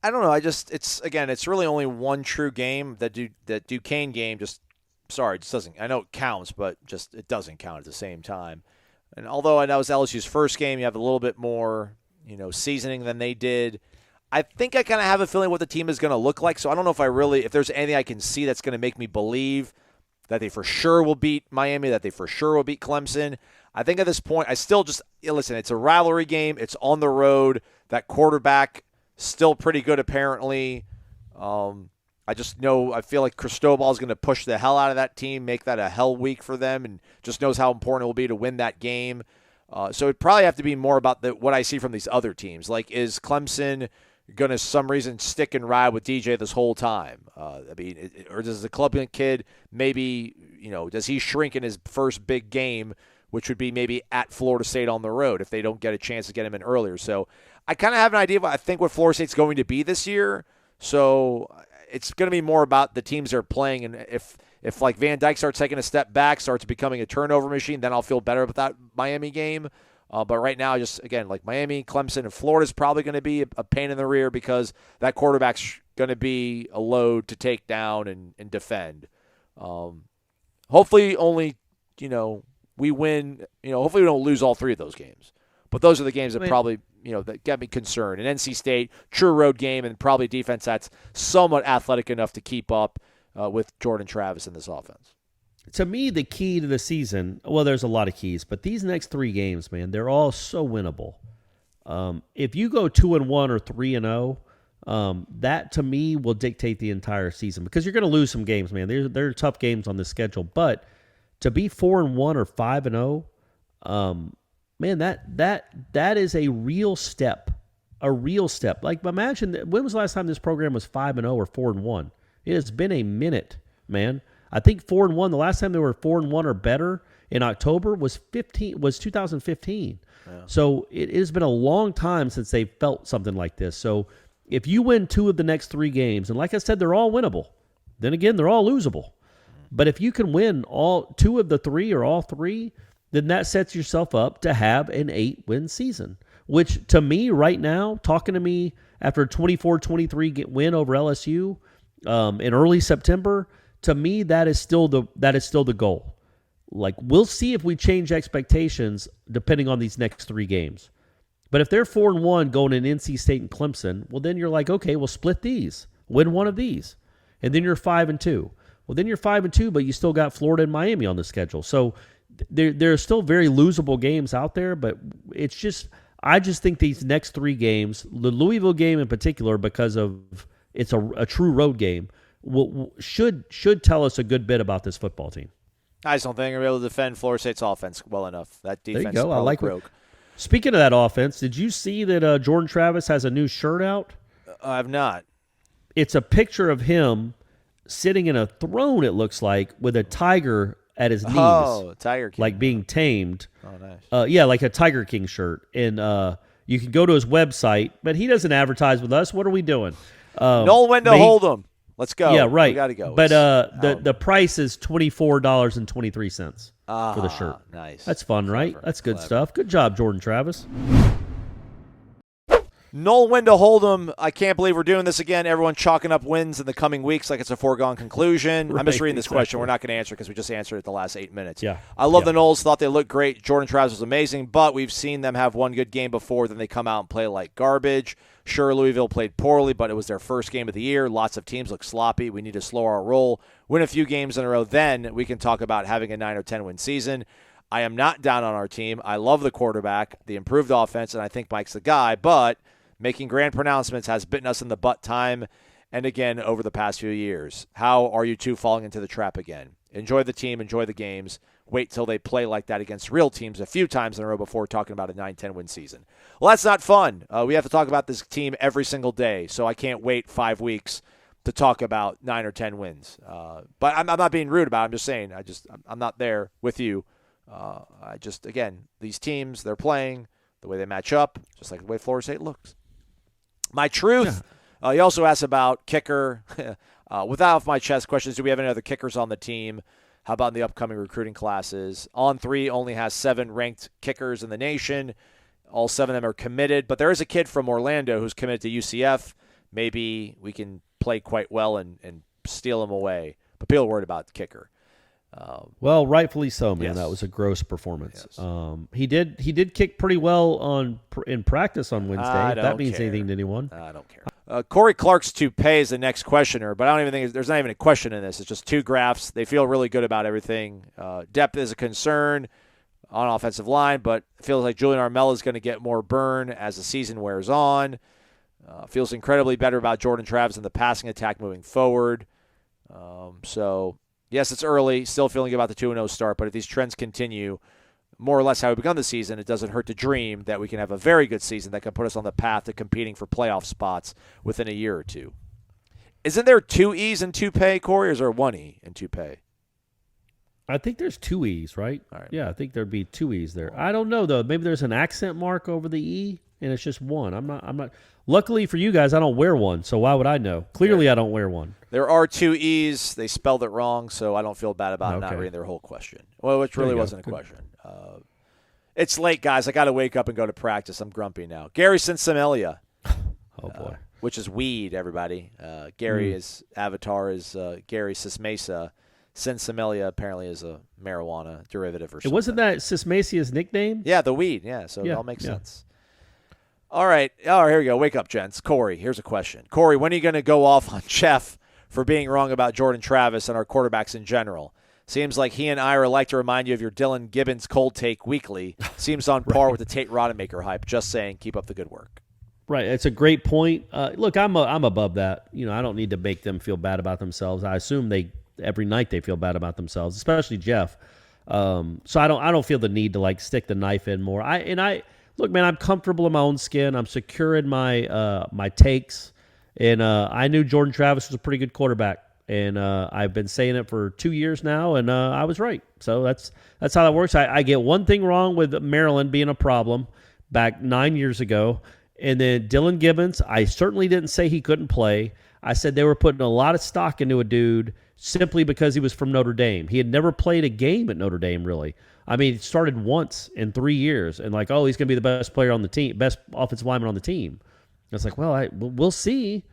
[SPEAKER 4] I don't know. It's really only one true game. That Duquesne game just doesn't. I know it counts, but just it doesn't count at the same time. And although I know it was LSU's first game, you have a little bit more, seasoning than they did. I think I kind of have a feeling what the team is going to look like. So I don't know if there's anything I can see that's going to make me believe that they for sure will beat Miami, that they for sure will beat Clemson. I think at this point, I still just listen. It's a rivalry game. It's on the road. That quarterback still pretty good apparently. I just know I feel like Cristobal is going to push the hell out of that team, make that a hell week for them, and just knows how important it will be to win that game. So it'd probably have to be more about what I see from these other teams. Like, is Clemson going to some reason stick and ride with DJ this whole time? Or does the Clemson kid maybe, does he shrink in his first big game, which would be maybe at Florida State on the road if they don't get a chance to get him in earlier? So I kind of have an idea of what Florida State's going to be this year. So it's going to be more about the teams they're playing, and if like Van Dyke starts taking a step back, starts becoming a turnover machine, then I'll feel better about that Miami game. But right now, just again, like Miami, Clemson, and Florida's probably going to be a pain in the rear because that quarterback's going to be a load to take down and defend. Hopefully, only we win. Hopefully we don't lose all three of those games. But those are the games that probably that get me concerned. And NC State, true road game, and probably defense that's somewhat athletic enough to keep up with Jordan Travis in this offense.
[SPEAKER 5] To me, the key to the season, well, there's a lot of keys, but these next three games, man, they're all so winnable. If you go 2-1 or 3-0, that to me will dictate the entire season because you're going to lose some games, man. There are tough games on this schedule, but to be 4-1 or 5-0, man, that is a real step. A real step. Like, imagine when was the last time this program was 5-0 or 4-1? It has been a minute, man. I think 4-1. The last time they were 4-1 or better in October was 2015. Yeah. So it has been a long time since they felt something like this. So if you win two of the next three games, and like I said, they're all winnable. Then again, they're all losable. But if you can win all two of the three or all three, then that sets yourself up to have an 8-win season. Which to me right now, talking to me after a 24-23 win over LSU in early September. To me, that is still the goal. Like, we'll see if we change expectations depending on these next three games. But if they're 4-1 going in NC State and Clemson, well, then you're like, okay, we'll split these, win one of these, and then you're 5-2. Well, then you're 5-2, but you still got Florida and Miami on the schedule. So there are still very losable games out there, but I just think these next three games, the Louisville game in particular, because of it's a true road game, should tell us a good bit about this football team.
[SPEAKER 4] I just don't think we're able to defend Florida State's offense well enough. That defense
[SPEAKER 5] there you go. I like
[SPEAKER 4] broke.
[SPEAKER 5] Speaking of that offense, did you see that Jordan Travis has a new shirt out?
[SPEAKER 4] I have not.
[SPEAKER 5] It's a picture of him sitting in a throne, it looks like, with a tiger at his knees.
[SPEAKER 4] Oh, Tiger King.
[SPEAKER 5] Like being tamed.
[SPEAKER 4] Oh, nice.
[SPEAKER 5] Yeah, like a Tiger King shirt. And you can go to his website, but he doesn't advertise with us. What are we doing?
[SPEAKER 4] Noel Wendell Hold'em. Let's go.
[SPEAKER 5] Yeah, right.
[SPEAKER 4] We got to go.
[SPEAKER 5] But the price is $24.23 for the shirt.
[SPEAKER 4] Nice.
[SPEAKER 5] That's fun, right?
[SPEAKER 4] Clever.
[SPEAKER 5] That's good stuff. Good job, Jordan Travis.
[SPEAKER 4] Noel Wendell Hold'em. I can't believe we're doing this again. Everyone chalking up wins in the coming weeks like it's a foregone conclusion. I'm just reading this question. We're not going to answer because we just answered it the last 8 minutes.
[SPEAKER 5] Yeah.
[SPEAKER 4] I love the Noles. Thought they looked great. Jordan Travis was amazing, but we've seen them have one good game before. Then they come out and play like garbage. Sure, Louisville played poorly, but it was their first game of the year. Lots of teams look sloppy. We need to slow our roll, win a few games in a row. Then we can talk about having a 9 or 10 win season. I am not down on our team. I love the quarterback, the improved offense, and I think Mike's the guy, but making grand pronouncements has bitten us in the butt time and again over the past few years. How are you two falling into the trap again? Enjoy the team, enjoy the games. Wait till they play like that against real teams a few times in a row before talking about a 9-10 win season. Well, that's not fun. We have to talk about this team every single day, so I can't wait 5 weeks to talk about 9 or 10 wins. But I'm not being rude about it. I'm just saying I'm not there with you. Again, these teams, they're playing, the way they match up, just like the way Florida State looks. My truth, you also asked about kicker. Without off my chest questions, do we have any other kickers on the team? How about in the upcoming recruiting classes? On3 only has 7 ranked kickers in the nation. All 7 of them are committed, but there is a kid from Orlando who's committed to UCF. Maybe we can play quite well and steal him away. But people are worried about the kicker.
[SPEAKER 5] Well, rightfully so, man.
[SPEAKER 4] Yes.
[SPEAKER 5] That was a gross performance.
[SPEAKER 4] Yes.
[SPEAKER 5] He did kick pretty well in practice on Wednesday. If that means anything to anyone.
[SPEAKER 4] I don't care. Corey Clark's toupee is the next questioner, but I don't even think there's not even a question in this. It's just 2 graphs. They feel really good about everything. Depth is a concern on offensive line, but it feels like Julian Armella is going to get more burn as the season wears on. Feels incredibly better about Jordan Travis in the passing attack moving forward. So, yes, it's early. Still feeling good about the 2-0 start, but if these trends continue, more or less how we begun the season, it doesn't hurt to dream that we can have a very good season that can put us on the path to competing for playoff spots within a year or two. Isn't there 2 E's in toupee, Corey, or is there 1 E in toupee?
[SPEAKER 5] I think there's 2 E's, right?
[SPEAKER 4] All right.
[SPEAKER 5] Yeah, I think there'd be 2 E's there. I don't know though. Maybe there's an accent mark over the E, and it's just 1. I'm not. Luckily for you guys, I don't wear one, so why would I know? Clearly, I don't wear one.
[SPEAKER 4] There are 2 E's. They spelled it wrong, so I don't feel bad about not reading their whole question. Well, which really wasn't a question. It's late, guys. I got to wake up and go to practice. I'm grumpy now. Gary Sinsemelia.
[SPEAKER 5] Oh, boy.
[SPEAKER 4] Which is weed, everybody. Gary's avatar is Gary Sismesa. Sinsemelia apparently is a marijuana derivative or something.
[SPEAKER 5] Wasn't that Sismasia's nickname?
[SPEAKER 4] Yeah, the weed. Yeah, so it all makes
[SPEAKER 5] yeah.
[SPEAKER 4] sense. All right. Oh, here we go. Wake up, gents. Corey, here's a question. Corey, when are you going to go off on Jeff for being wrong about Jordan Travis and our quarterbacks in general? Seems like he and Ira like to remind you of your Dylan Gibbons cold take weekly. Seems on par with the Tate Rodemaker hype. Just saying, keep up the good work.
[SPEAKER 5] Right. It's a great point. Look, I'm above that. I don't need to make them feel bad about themselves. I assume every night they feel bad about themselves, especially Jeff. So I don't feel the need to stick the knife in more. Look, man, I'm comfortable in my own skin. I'm secure in my takes, and I knew Jordan Travis was a pretty good quarterback, and I've been saying it for 2 years now, and I was right. So that's how that works. I get one thing wrong with Maryland being a problem back 9 years ago, and then Dylan Gibbons, I certainly didn't say he couldn't play. I said they were putting a lot of stock into a dude simply because he was from Notre Dame. He had never played a game at Notre Dame, really. I mean, he started once in 3 years, and he's going to be the best player on the team, best offensive lineman on the team. I was like, well, we'll see.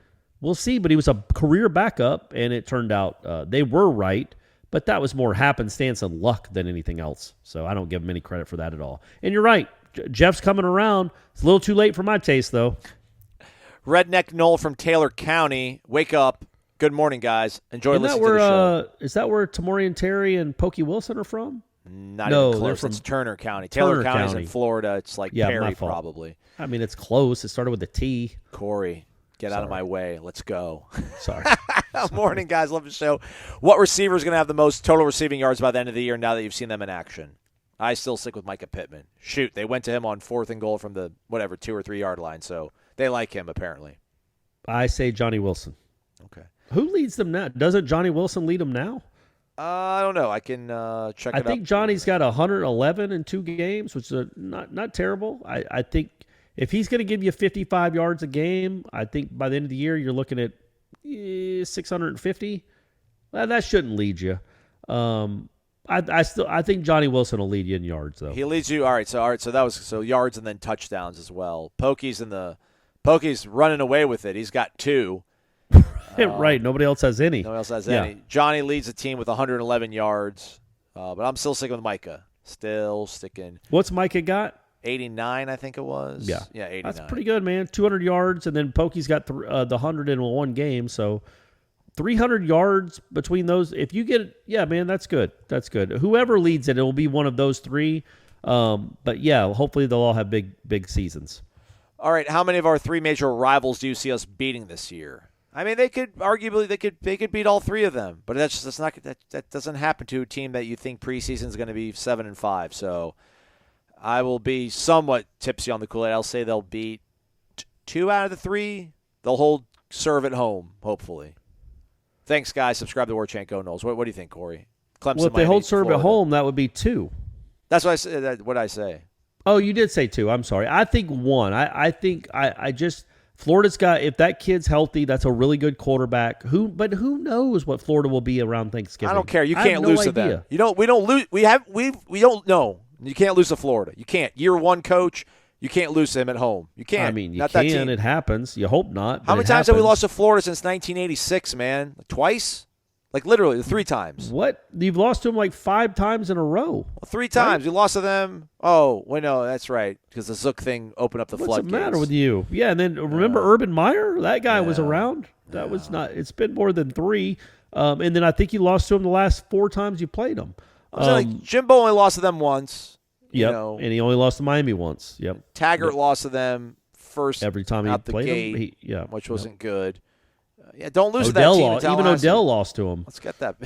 [SPEAKER 5] We'll see, but he was a career backup, and it turned out they were right, but that was more happenstance and luck than anything else, so I don't give him any credit for that at all. And you're right. Jeff's coming around. It's a little too late for my taste, though.
[SPEAKER 4] Redneck Noel from Taylor County. Wake up. Good morning, guys. Enjoy listening to the show.
[SPEAKER 5] Is that where Tamorian Terry and Pokey Wilson are from?
[SPEAKER 4] Not even close. It's Turner County. Taylor County's in Florida. It's like Perry, probably.
[SPEAKER 5] I mean, it's close. It started with a T.
[SPEAKER 4] Corey, get out of my way. Let's go.
[SPEAKER 5] Sorry.
[SPEAKER 4] Morning, guys. Love the show. What receiver is going to have the most total receiving yards by the end of the year now that you've seen them in action? I still stick with Micah Pittman. Shoot, they went to him on 4th and goal from the, 2 or 3 yard line, so they like him apparently.
[SPEAKER 5] I say Johnny Wilson.
[SPEAKER 4] Okay.
[SPEAKER 5] Who leads them now? Doesn't Johnny Wilson lead them now?
[SPEAKER 4] I don't know. I can check it out.
[SPEAKER 5] I think Johnny's got 111 in 2 games, which is not terrible. I think if he's going to give you 55 yards a game, I think by the end of the year you're looking at 650. Well, that shouldn't lead you. I think Johnny Wilson will lead you in yards though.
[SPEAKER 4] He leads you. All right. So that was yards and then touchdowns as well. Pokey's running away with it. He's got 2.
[SPEAKER 5] Right. Nobody else has any.
[SPEAKER 4] Nobody else has any. Johnny leads the team with 111 yards, but I'm still sticking with Micah. Still sticking.
[SPEAKER 5] What's Micah got?
[SPEAKER 4] 89, I think it was.
[SPEAKER 5] Yeah,
[SPEAKER 4] 89.
[SPEAKER 5] That's pretty good, man. 200 yards, and then Pokey's got the 100 in one game, so 300 yards between those. If you get, man, that's good. That's good. Whoever leads it will be one of those 3. But yeah, hopefully they'll all have big seasons.
[SPEAKER 4] All right, how many of our 3 major rivals do you see us beating this year? I mean, they could beat all 3 of them, but that doesn't happen to a team that you think preseason is going to be 7-5. So I will be somewhat tipsy on the Kool-Aid. I'll say they'll beat 2 out of the 3. They'll hold serve at home, hopefully. Thanks, guys. Subscribe to Warchant. Go Noles. What do you think, Corey? Clemson,
[SPEAKER 5] well, if they
[SPEAKER 4] Miami,
[SPEAKER 5] hold serve
[SPEAKER 4] Florida.
[SPEAKER 5] at home, that would be 2.
[SPEAKER 4] That's what I said. What did I say?
[SPEAKER 5] Oh, you did say 2. I'm sorry. I think 1. I think Florida's got, if that kid's healthy, that's a really good quarterback. But who knows what Florida will be around Thanksgiving?
[SPEAKER 4] I don't care. You can't lose to them. We don't lose. We don't know. You can't lose to Florida. You can't. Year 1 coach, you can't lose to him at home. You can't.
[SPEAKER 5] I mean, you
[SPEAKER 4] not
[SPEAKER 5] can.
[SPEAKER 4] That team.
[SPEAKER 5] It happens. You hope not.
[SPEAKER 4] How many times have we lost to Florida since 1986, man? Twice? Like literally 3 times.
[SPEAKER 5] What? You've lost to them like 5 times in a row.
[SPEAKER 4] Well, 3 times. Right? We lost to them. Oh, wait, no, that's right. Because the Zook thing opened up the floodgates.
[SPEAKER 5] What's the matter with you? Yeah, and then remember Urban Meyer? That guy was around. That was not. It's been more than 3. And then I think you lost to him the last 4 times you played him.
[SPEAKER 4] Jimbo only lost to them once.
[SPEAKER 5] Yep, and he only lost to Miami once. Yep.
[SPEAKER 4] Taggart lost to them first
[SPEAKER 5] every time
[SPEAKER 4] out
[SPEAKER 5] he
[SPEAKER 4] the
[SPEAKER 5] played
[SPEAKER 4] gate,
[SPEAKER 5] him.
[SPEAKER 4] Which wasn't good. Don't lose
[SPEAKER 5] Odell
[SPEAKER 4] to that team.
[SPEAKER 5] Even Odell lost to him.
[SPEAKER 4] Let's get that.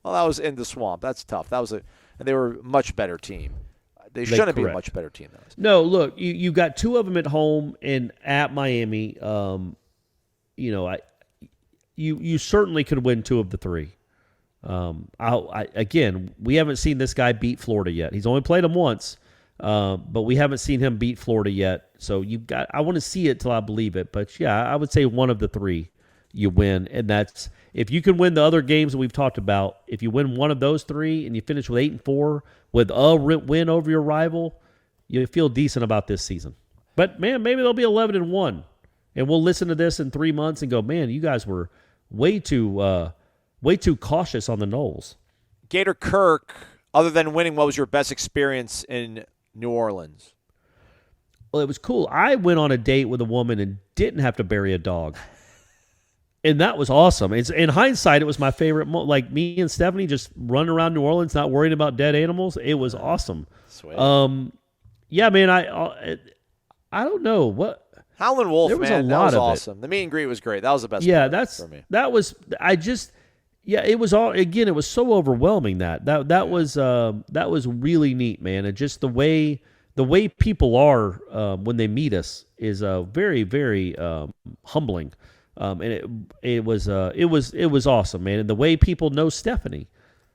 [SPEAKER 4] Well, that was in the swamp. That's tough. And they were a much better team. They shouldn't be a much better team than us.
[SPEAKER 5] No, look, you got 2 of them at home and at Miami. You certainly could win 2 of the 3. Again, we haven't seen this guy beat Florida yet. He's only played them once, but we haven't seen him beat Florida yet. So I want to see it till I believe it. But yeah, I would say 1 of the 3 you win, and that's if you can win the other games that we've talked about. If you win 1 of those 3 and you finish with 8-4 with a win over your rival, you feel decent about this season. But man, maybe they'll be 11-1, and we'll listen to this in 3 months and go, man, you guys were way too cautious on the Noles.
[SPEAKER 4] Gator Kirk, other than winning, what was your best experience in New Orleans?
[SPEAKER 5] Well, it was cool. I went on a date with a woman and didn't have to bury a dog. And that was awesome. In hindsight, it was my favorite. Like me and Stephanie just running around New Orleans, not worrying about dead animals. It was awesome.
[SPEAKER 4] Sweet.
[SPEAKER 5] Yeah, man. I don't know what.
[SPEAKER 4] Howlin' Wolf,
[SPEAKER 5] there was
[SPEAKER 4] man,
[SPEAKER 5] a
[SPEAKER 4] that
[SPEAKER 5] lot
[SPEAKER 4] was
[SPEAKER 5] of
[SPEAKER 4] awesome. The meet and greet was great. That was the best.
[SPEAKER 5] Yeah,
[SPEAKER 4] part for me.
[SPEAKER 5] That was. It was all. Again, it was so overwhelming that was really neat, man. And just the way people are when they meet us is very, very humbling. And it was awesome, man. And the way people know Stephanie.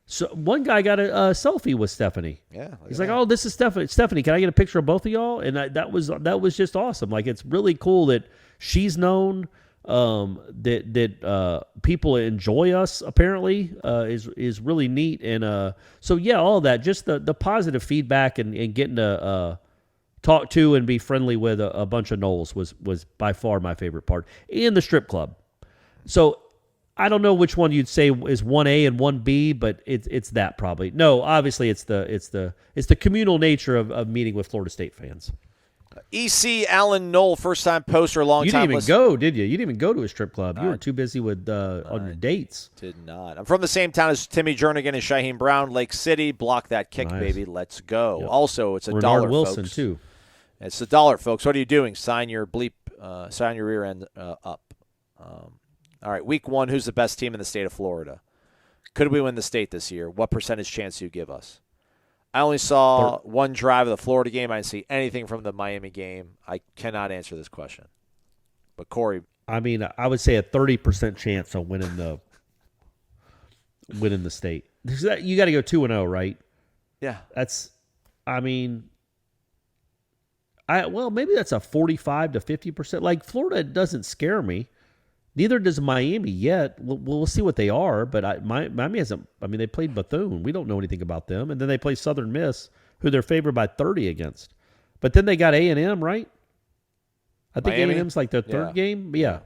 [SPEAKER 5] So one guy got a selfie with Stephanie.
[SPEAKER 4] Yeah,
[SPEAKER 5] he's like, "Oh, this is Stephanie. Stephanie, can I get a picture of both of y'all?" And that was just awesome. Like, it's really cool that she's known. That people enjoy us. Apparently, is really neat. And so yeah, all of that, just the positive feedback and getting to talk to and be friendly with a bunch of Noles was by far my favorite part. And the strip club. So I don't know which one you'd say is 1A and 1B, but it's that probably. No, obviously it's the communal nature of meeting with Florida State fans.
[SPEAKER 4] EC Allen Knoll, first-time poster, long-time
[SPEAKER 5] You didn't even
[SPEAKER 4] listener.
[SPEAKER 5] go, did you? You didn't even go to a strip club. You were too busy with on your dates.
[SPEAKER 4] Did not. I'm from the same town as Timmy Jernigan and Shaheem Brown, Lake City. Block that kick,
[SPEAKER 5] Nice.
[SPEAKER 4] baby. Let's go.
[SPEAKER 5] Yep.
[SPEAKER 4] Also, it's $1,
[SPEAKER 5] Bernard Wilson,
[SPEAKER 4] folks.
[SPEAKER 5] too.
[SPEAKER 4] It's $1, folks. What are you doing? Sign your rear end up. All right, week 1, who's the best team in the state of Florida? Could we win the state this year? What percentage chance do you give us? I only saw one drive of the Florida game. I didn't see anything from the Miami game. I cannot answer this question. But Corey,
[SPEAKER 5] I mean, I would say a 30% chance of winning the state. you got to go 2-0, right?
[SPEAKER 4] Yeah.
[SPEAKER 5] Maybe that's a 45 to 50%. Like, Florida doesn't scare me. Neither does Miami yet. We'll see what they are, but Miami hasn't. I mean, they played Bethune. We don't know anything about them. And then they play Southern Miss, who they're favored by 30 against. But then they got A&M, right? I think A&M's like their third game. Yeah.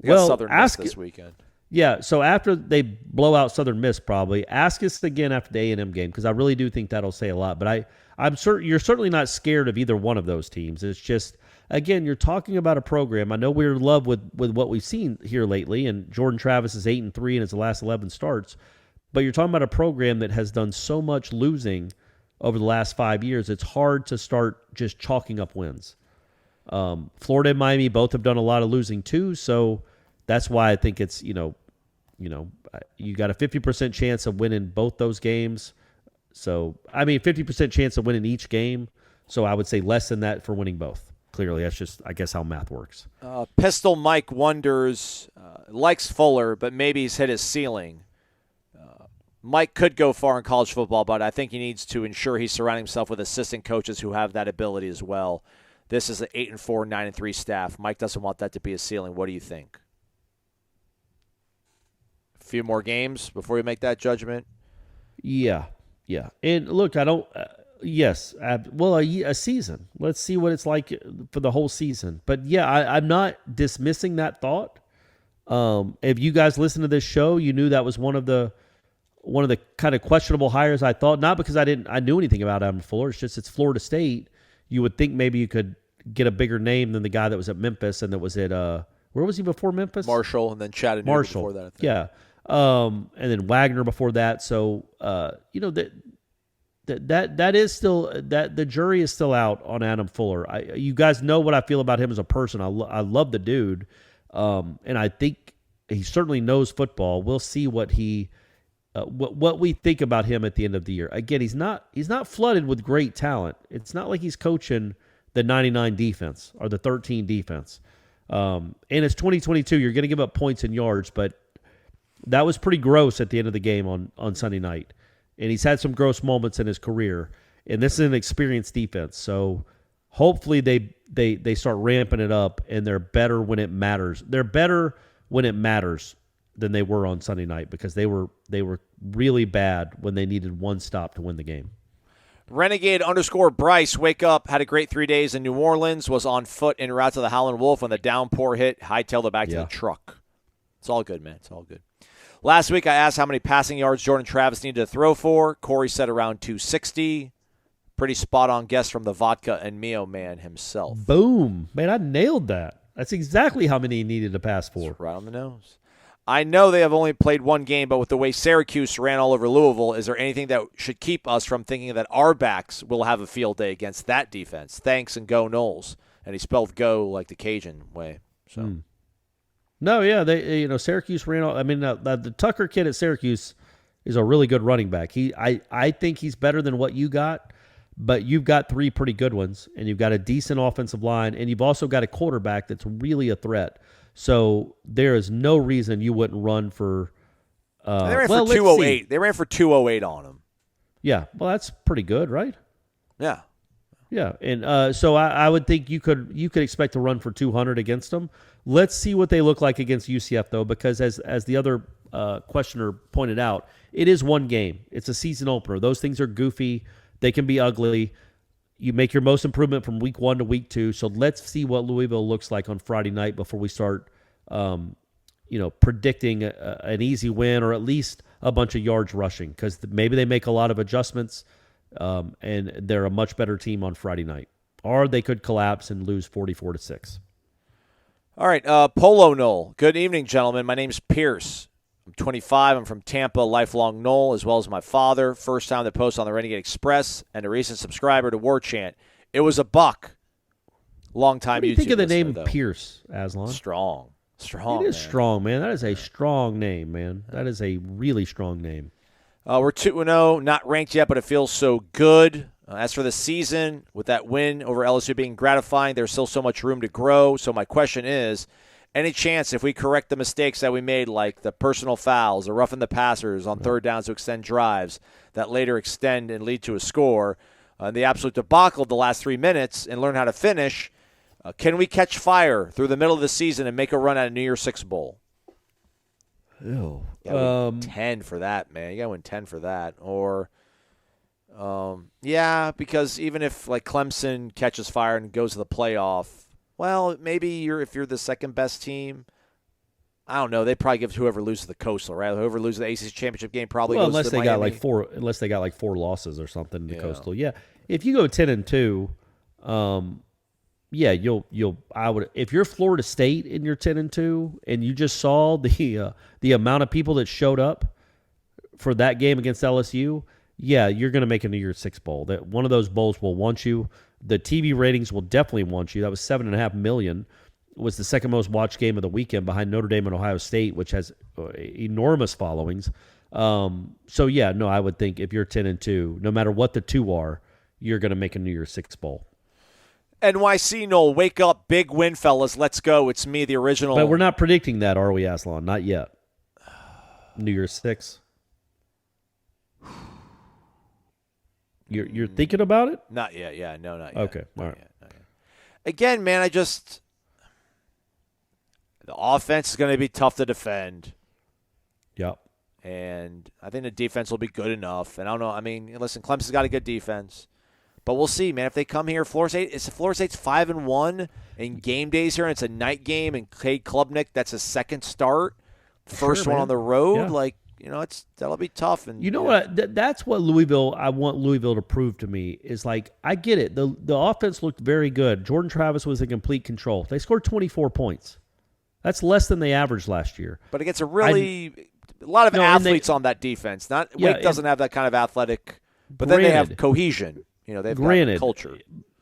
[SPEAKER 4] Well, Southern Miss this weekend.
[SPEAKER 5] Yeah, so after they blow out Southern Miss, probably ask us again after the A&M game, because I really do think that'll say a lot. But I'm certain you're certainly not scared of either one of those teams. It's just, again, you're talking about a program. I know we're in love with what we've seen here lately, and Jordan Travis is 8-3 in his last 11 starts. But you're talking about a program that has done so much losing over the last 5 years. It's hard to start just chalking up wins. Florida and Miami both have done a lot of losing too, so that's why I think it's you got a 50% chance of winning both those games. So, 50% chance of winning each game. So I would say less than that for winning both. Clearly, that's just, I guess, how math works.
[SPEAKER 4] Pistol Mike wonders, likes Fuller, but maybe he's hit his ceiling. Mike could go far in college football, but I think he needs to ensure he's surrounding himself with assistant coaches who have that ability as well. This is an 8-4, 9-3 staff. Mike doesn't want that to be a ceiling. What do you think? A few more games before you make that judgment?
[SPEAKER 5] Yeah. And look, I don't yes. A season. Let's see what it's like for the whole season. But, yeah, I'm not dismissing that thought. If you guys listen to this show, you knew that was one of the kind of questionable hires I thought. Not because I knew anything about Adam Fuller. It's just it's Florida State. You would think maybe you could get a bigger name than the guy that was at Memphis and that was at where was he before Memphis?
[SPEAKER 4] Marshall, and then Chattanooga before that, I think.
[SPEAKER 5] Yeah. And then Wagner before that. So that is still that the jury is still out on Adam Fuller. You guys know what I feel about him as a person. I love the dude, and I think he certainly knows football. We'll see what he what we think about him at the end of the year. Again, he's not flooded with great talent. It's not like he's coaching the 99 defense or the 13 defense. And it's 2022. You're going to give up points and yards, but that was pretty gross at the end of the game on Sunday night. And he's had some gross moments in his career. And this is an experienced defense. So hopefully they start ramping it up and they're better when it matters. They're better when it matters than they were on Sunday night because they were really bad when they needed one stop to win the game.
[SPEAKER 4] Renegade_Bryce, wake up, had a great 3 days in New Orleans, was on foot en route to the Howlin' Wolf when the downpour hit, hightailed it back to the truck. It's all good, man. It's all good. Last week I asked how many passing yards Jordan Travis needed to throw for. Corey said around 260. Pretty spot-on guess from the Vodka and Mio man himself.
[SPEAKER 5] Boom. Man, I nailed that. That's exactly how many he needed to pass for.
[SPEAKER 4] That's right on the nose. I know they have only played one game, but with the way Syracuse ran all over Louisville, is there anything that should keep us from thinking that our backs will have a field day against that defense? Thanks, and go Noles. And he spelled go like the Cajun way. So.
[SPEAKER 5] No, yeah, they Syracuse ran all. I mean, the Tucker kid at Syracuse is a really good running back. I think he's better than what you got, but you've got three pretty good ones, and you've got a decent offensive line, and you've also got a quarterback that's really a threat. So there is no reason you wouldn't run for.
[SPEAKER 4] They ran for 208. They ran for 208 on him.
[SPEAKER 5] Yeah, well, that's pretty good, right?
[SPEAKER 4] Yeah.
[SPEAKER 5] Yeah, and so I would think you could expect to run for 200 against them. Let's see what they look like against UCF, though, because as the other questioner pointed out, it is one game. It's a season opener. Those things are goofy. They can be ugly. You make your most improvement from week 1 to week 2. So let's see what Louisville looks like on Friday night before we start, predicting an easy win or at least a bunch of yards rushing, because maybe they make a lot of adjustments and they're a much better team on Friday night, or they could collapse and lose 44-6.
[SPEAKER 4] All right, Polo Nole. Good evening, gentlemen. My name's Pierce. I'm 25. I'm from Tampa, lifelong Nole, as well as my father. First time to post on the Renegade Express, and a recent subscriber to Warchant. It was a buck. Long time.
[SPEAKER 5] What do you
[SPEAKER 4] YouTube
[SPEAKER 5] think of the
[SPEAKER 4] listener,
[SPEAKER 5] name
[SPEAKER 4] though.
[SPEAKER 5] Pierce, Aslan?
[SPEAKER 4] Strong.
[SPEAKER 5] It is strong, man. That is a strong name, man. That is a really strong name.
[SPEAKER 4] We're 2-0, not ranked yet, but it feels so good. As for the season, with that win over LSU being gratifying, there's still so much room to grow. So my question is any chance if we correct the mistakes that we made, like the personal fouls or roughing the passers on third downs to extend drives that later extend and lead to a score, the absolute debacle of the last 3 minutes, and learn how to finish, can we catch fire through the middle of the season and make a run at a New Year's Six bowl?
[SPEAKER 5] Ew.
[SPEAKER 4] Win 10 for that, man. You got to win 10 for that. Or, because even if like Clemson catches fire and goes to the playoff, well, maybe if you're the second best team, I don't know. They probably give it to whoever loses the Coastal, right? Whoever loses the ACC championship game probably goes
[SPEAKER 5] unless
[SPEAKER 4] to
[SPEAKER 5] they
[SPEAKER 4] Miami.
[SPEAKER 5] unless they got like 4 losses or something to Coastal. Yeah, if you go 10-2, I would. If you're Florida State and you're 10-2, and you just saw the amount of people that showed up for that game against LSU, you're going to make a New Year's Six bowl. That one of those bowls will want you. The TV ratings will definitely want you. That was 7.5 million. Was the second most watched game of the weekend behind Notre Dame and Ohio State, which has enormous followings. I would think if you're 10-2, no matter what the two are, you're going to make a New Year's Six bowl.
[SPEAKER 4] NYC Nole, wake up, big win, fellas. Let's go. It's me, the original.
[SPEAKER 5] But we're not predicting that, are we, Aslan? Not yet. New Year's Six. You're thinking about it?
[SPEAKER 4] Not yet. Yeah, no, not yet.
[SPEAKER 5] Okay, all right.
[SPEAKER 4] Not yet. Again, man, the offense is going to be tough to defend.
[SPEAKER 5] Yep.
[SPEAKER 4] And I think the defense will be good enough. And I don't know. I mean, listen, Clemson's got a good defense. But we'll see, man. If they come here, Florida State's 5-1 in game days here, and it's a night game, and Cade Klubnik, that's a second start. First one on the road. Yeah. That'll be tough. And
[SPEAKER 5] what? That's what I want Louisville to prove to me is I get it. The offense looked very good. Jordan Travis was in complete control. They scored 24 points. That's less than they averaged last year.
[SPEAKER 4] But it gets a lot of athletes on that defense. Wake doesn't have that kind of athletic, but then they have cohesion. They've got culture.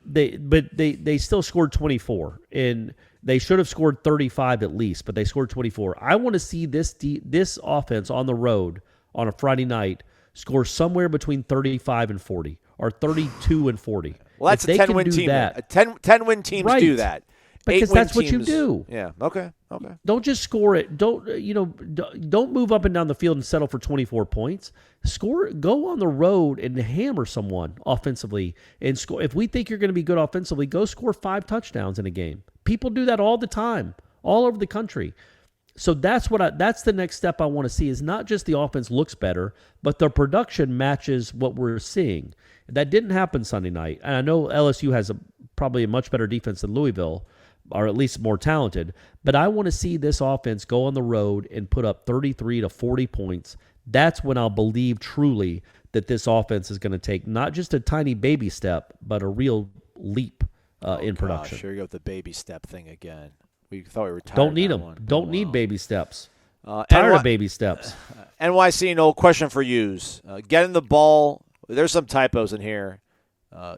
[SPEAKER 5] They still scored 24, and they should have scored 35 at least, but they scored 24. I want to see this offense on the road on a Friday night score somewhere between 35 and 40 or 32 and 40.
[SPEAKER 4] Well, that's a 10-win team. 10-win teams do that.
[SPEAKER 5] Because that's what you do.
[SPEAKER 4] Yeah. Okay.
[SPEAKER 5] Don't just score it. Don't move up and down the field and settle for 24 points. Go on the road and hammer someone offensively and score. If we think you're going to be good offensively, go score 5 touchdowns in a game. People do that all the time, all over the country. So that's the next step I want to see is not just the offense looks better, but the production matches what we're seeing. That didn't happen Sunday night. And I know LSU has probably a much better defense than Louisville, or at least more talented. But I want to see this offense go on the road and put up 33 to 40 points. That's when I'll believe truly that this offense is going to take not just a tiny baby step, but a real leap in production.
[SPEAKER 4] Sure, you go with the baby step thing again. We thought we were tired.
[SPEAKER 5] Don't need them. Don't need baby steps. Tired of baby steps.
[SPEAKER 4] NYC Nole, question for yous. Getting the ball. There's some typos in here.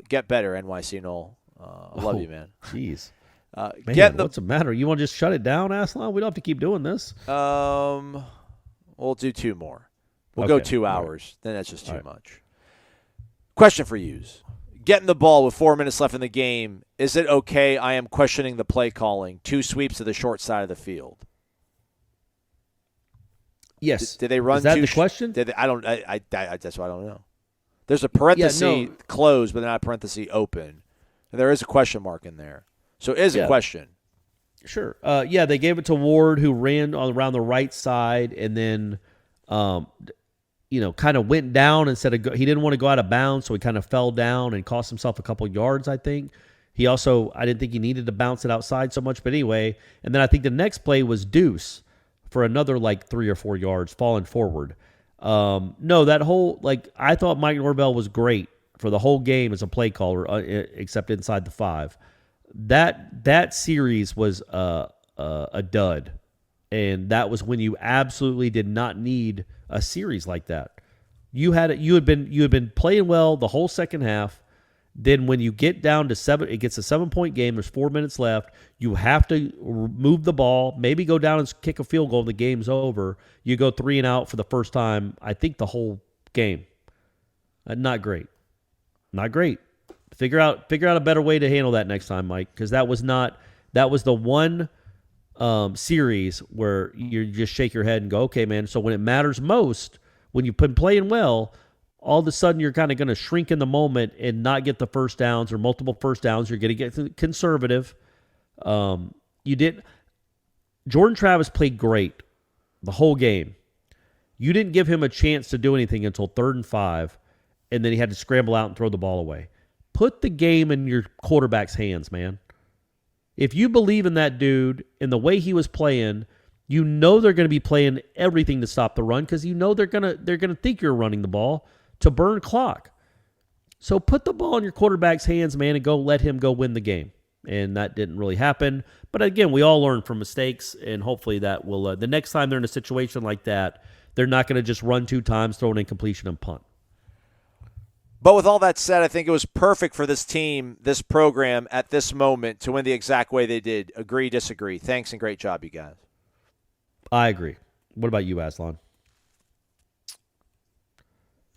[SPEAKER 4] Get better, NYC Nole. I love you, man.
[SPEAKER 5] Jeez. What's the matter? You want to just shut it down, Aslan? We don't have to keep doing this.
[SPEAKER 4] We'll do 2 more. We'll go 2 hours. Right. Then that's just too much. Question for yous. Getting the ball with 4 minutes left in the game. Is it okay? I am questioning the play calling. 2 sweeps to the short side of the field.
[SPEAKER 5] Yes.
[SPEAKER 4] Did they run?
[SPEAKER 5] Is that the question?
[SPEAKER 4] That's what I don't know. There's a parenthesis closed, but not a parenthesis open. And there is a question mark in there. So it is a question.
[SPEAKER 5] Sure. They gave it to Ward, who ran around the right side, and then, kind of went down instead of he didn't want to go out of bounds, so he kind of fell down and cost himself a couple yards, I think. He also, I didn't think he needed to bounce it outside so much, but anyway. And then I think the next play was Deuce for another 3 or 4 yards, falling forward. That whole, I thought Mike Norvell was great for the whole game as a play caller, except inside the 5. That series was a dud, and that was when you absolutely did not need a series like that. You had been playing well the whole second half. Then when you get down to 7, it gets a 7-point game. There's 4 minutes left. You have to move the ball, maybe go down and kick a field goal. The game's over. You go 3 and out for the first time, I think, the whole game. Not great. Not great. Figure out a better way to handle that next time, Mike, because that was the one series where you just shake your head and go, okay, man. So when it matters most, when you've been playing well, all of a sudden you're kind of going to shrink in the moment and not get the first downs or multiple first downs. You're going to get conservative. Jordan Travis played great the whole game. You didn't give him a chance to do anything until 3rd and 5, and then he had to scramble out and throw the ball away. Put the game in your quarterback's hands, man. If you believe in that dude and the way he was playing, you know they're going to be playing everything to stop the run because you know they're going to think you're running the ball to burn clock. So put the ball in your quarterback's hands, man, and let him go win the game. And that didn't really happen. But again, we all learn from mistakes, and hopefully that will the next time they're in a situation like that, they're not going to just run 2 times, throw an incompletion, and punt.
[SPEAKER 4] But with all that said, I think it was perfect for this team, this program, at this moment to win the exact way they did. Agree, disagree. Thanks, and great job, you guys.
[SPEAKER 5] I agree. What about you, Aslan?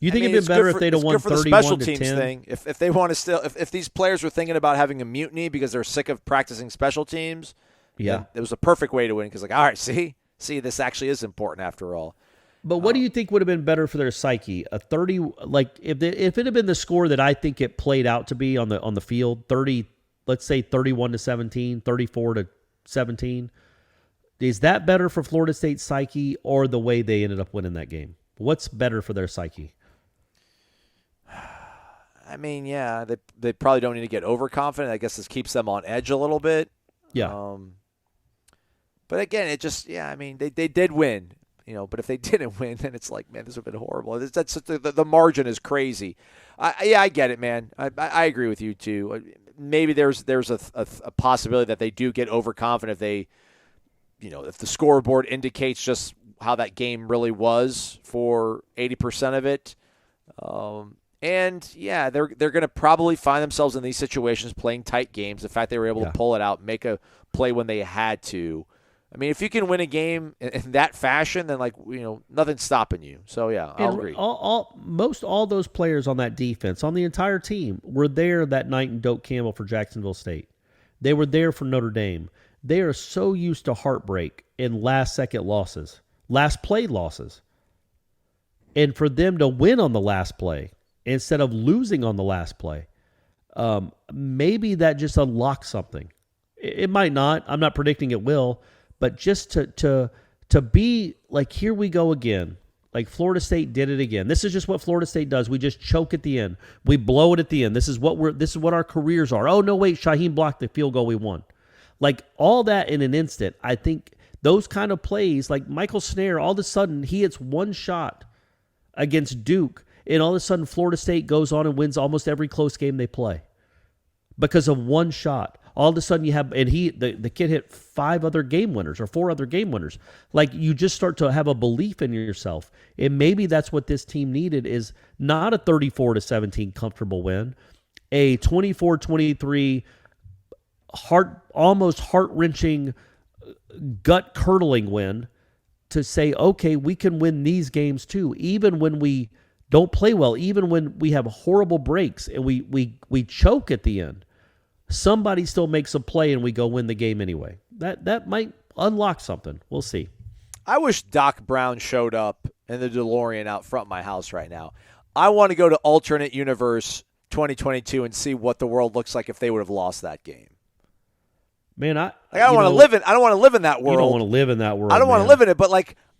[SPEAKER 5] You think it'd been better if they'd have won 31-10?
[SPEAKER 4] It's good for the special teams thing. If they want to still, if these players were thinking about having a mutiny because they're sick of practicing special teams, it was a perfect way to win. Because all right, see, this actually is important after all.
[SPEAKER 5] But what do you think would have been better for their psyche? A 30, like if it had been the score that I think it played out to be on the field, 30, let's say 31-17, 34-17. Is that better for Florida State's psyche or the way they ended up winning that game? What's better for their psyche?
[SPEAKER 4] I mean, yeah, they probably don't need to get overconfident. I guess this keeps them on edge a little bit.
[SPEAKER 5] Yeah.
[SPEAKER 4] But again, it just, I mean, they did win, but if they didn't win, then it's like, man, this would have been horrible. The margin is crazy. I get it, man. I agree with you too. Maybe there's a possibility that they do get overconfident if they, if the scoreboard indicates just how that game really was for 80% of it. And yeah, they're going to probably find themselves in these situations playing tight games. The fact they were able to pull it out, make a play when they had to. I mean, if you can win a game in that fashion, then nothing's stopping you. So yeah, I'll agree.
[SPEAKER 5] All those players on that defense, on the entire team, were there that night in Doak Campbell for Jacksonville State. They were there for Notre Dame. They are so used to heartbreak and last-second losses, last-play losses. And for them to win on the last play instead of losing on the last play, maybe that just unlocks something. It might not. I'm not predicting it will. But just to be like, here we go again. Like Florida State did it again. This is just what Florida State does. We just choke at the end. We blow it at the end. This is what our careers are. Oh, no, wait, Shaheem blocked the field goal, we won. Like all that in an instant. I think those kind of plays, like Michael Snare, all of a sudden he hits one shot against Duke, and all of a sudden Florida State goes on and wins almost every close game they play because of one shot. All of a sudden you have, and the kid hit 5 other game winners or 4 other game winners. Like you just start to have a belief in yourself. And maybe that's what this team needed, is not a 34-17 comfortable win, a 24-23 almost heart-wrenching, gut-curdling win to say, okay, we can win these games too, even when we don't play well, even when we have horrible breaks and we choke at the end. Somebody still makes a play and we go win the game anyway. That might unlock something. We'll see.
[SPEAKER 4] I wish Doc Brown showed up in the DeLorean out front of my house right now. I want to go to alternate universe 2022 and see what the world looks like if they would have lost that game.
[SPEAKER 5] Man, I
[SPEAKER 4] don't want to live in. I don't want to live in that world.
[SPEAKER 5] You don't want to live in that world.
[SPEAKER 4] I don't want to live in it, but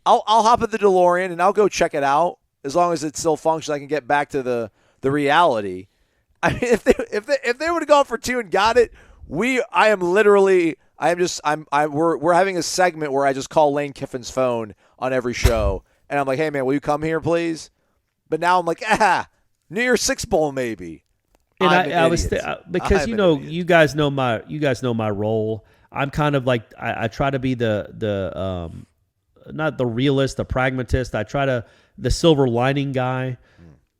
[SPEAKER 4] I'll hop in the DeLorean and I'll go check it out as long as it still functions. I can get back to the reality. I mean, if they would have gone for 2 and got it, we're having a segment where I just call Lane Kiffin's phone on every show, and I'm like, hey man, will you come here please? But now I'm like, New Year's Six Bowl maybe.
[SPEAKER 5] And I was because you guys know my role. I'm kind of like I try to be the not the realist, the pragmatist. I try to the silver lining guy.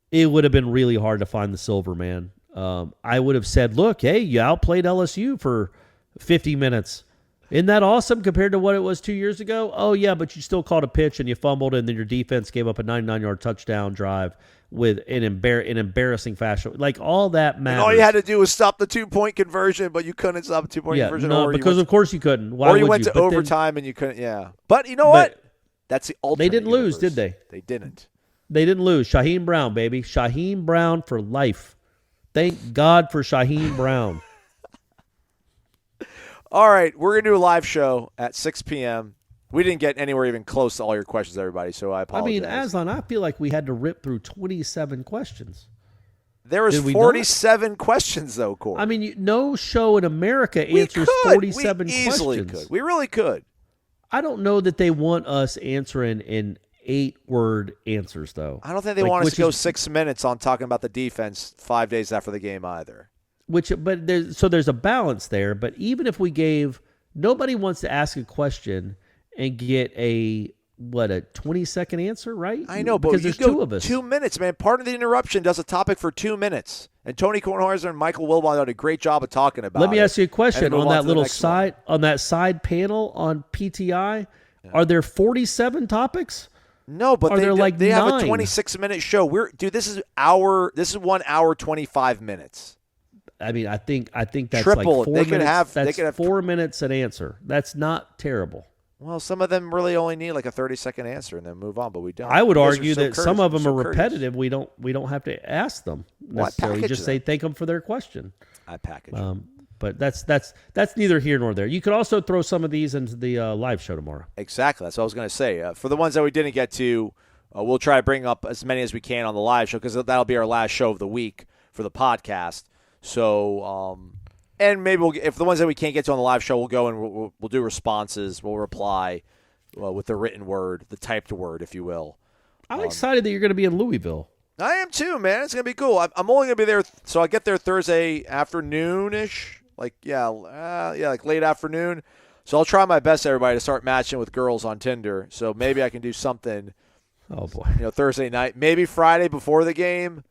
[SPEAKER 5] It would have been really hard to find the silver, man. I would have said, look, hey, you outplayed LSU for 50 minutes. Isn't that awesome compared to what it was 2 years ago? Oh, yeah, but you still caught a pitch and you fumbled, and then your defense gave up a 99-yard touchdown drive with an embarrassing fashion. Like, all that matters.
[SPEAKER 4] And all you had to do was stop the 2-point conversion, but you couldn't stop a 2-point conversion.
[SPEAKER 5] No, because of course you couldn't. Why
[SPEAKER 4] or you
[SPEAKER 5] would
[SPEAKER 4] went
[SPEAKER 5] you?
[SPEAKER 4] to overtime and you couldn't, But you know what? That's the ultimate
[SPEAKER 5] They didn't
[SPEAKER 4] universe.
[SPEAKER 5] lose, did they?
[SPEAKER 4] They didn't.
[SPEAKER 5] They didn't lose. Shaheem Brown, baby. Shaheem Brown for life. Thank God for Shaheem Brown.
[SPEAKER 4] All right, we're going to do a live show at 6 p.m. We didn't get anywhere even close to all your questions, everybody, so I apologize.
[SPEAKER 5] I mean, Aslan, I feel like we had to rip through 27 questions.
[SPEAKER 4] There was 47 questions, though, Corey.
[SPEAKER 5] I mean, no show in America answers 47
[SPEAKER 4] questions. We easily could. We really could.
[SPEAKER 5] I don't know that they want us answering in 8-word answers, though.
[SPEAKER 4] I don't think they want us to go 6 minutes on talking about the defense 5 days after the game either.
[SPEAKER 5] There's a balance there. But even if we nobody wants to ask a question and get a 20-second answer, right?
[SPEAKER 4] I know,
[SPEAKER 5] because
[SPEAKER 4] but
[SPEAKER 5] there's
[SPEAKER 4] you go
[SPEAKER 5] 2 of us.
[SPEAKER 4] 2 minutes, man. Part of the interruption does a topic for 2 minutes, and Tony Kornheiser and Michael Wilbon did a great job of talking about it.
[SPEAKER 5] Let me ask you a question on that little
[SPEAKER 4] side
[SPEAKER 5] side panel on PTI. Yeah. Are there 47 topics?
[SPEAKER 4] No, but they have a 26-minute show. This is 1 hour 25 minutes.
[SPEAKER 5] I mean, I think that's
[SPEAKER 4] triple.
[SPEAKER 5] Like 4 minutes. That's 4 minutes an answer. That's not terrible.
[SPEAKER 4] Well, some of them really only need like a 30-second answer and then move on, but we don't.
[SPEAKER 5] I would argue that some of them are repetitive. We don't have to ask them necessarily.
[SPEAKER 4] Well,
[SPEAKER 5] just say thank them for their question.
[SPEAKER 4] I package them.
[SPEAKER 5] But that's neither here nor there. You could also throw some of these into the live show tomorrow.
[SPEAKER 4] Exactly. That's what I was going to say. For the ones that we didn't get to, we'll try to bring up as many as we can on the live show because that'll be our last show of the week for the podcast. So, and maybe if the ones that we can't get to on the live show, we'll go and we'll do responses. We'll reply with the written word, the typed word, if you will.
[SPEAKER 5] I'm excited that you're going to be in Louisville.
[SPEAKER 4] I am too, man. It's going to be cool. I'm only going to be there, so I get there Thursday afternoon-ish, like late afternoon. So I'll try my best, everybody, to start matching with girls on Tinder. So maybe I can do something.
[SPEAKER 5] Oh boy,
[SPEAKER 4] Thursday night, maybe Friday before the game.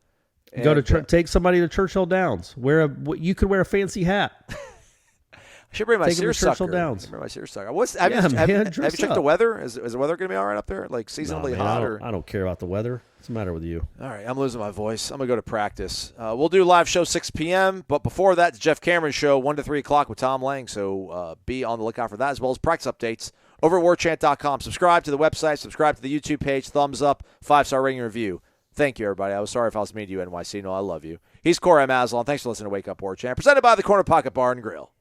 [SPEAKER 5] Go to take somebody to Churchill Downs. You could wear a fancy hat.
[SPEAKER 4] I should bring my seersucker.
[SPEAKER 5] Churchill Downs.
[SPEAKER 4] Bring my seersucker. Have you checked the weather? Is the weather going to be all right up there? Like seasonally hot?
[SPEAKER 5] I don't care about the weather. What's the matter with you?
[SPEAKER 4] All right, I'm losing my voice. I'm going to go to practice. We'll do a live show 6 p.m., but before that, the Jeff Cameron Show, 1 to 3 o'clock with Tom Lang. So be on the lookout for that, as well as practice updates over at warchant.com. Subscribe to the website. Subscribe to the YouTube page. Thumbs up. 5-star rating review. Thank you, everybody. I was sorry if I was mean to you, NYC. No, I love you. He's Corey Maslon. Thanks for listening to Wake Up Warchant, presented by the Corner Pocket Bar and Grill.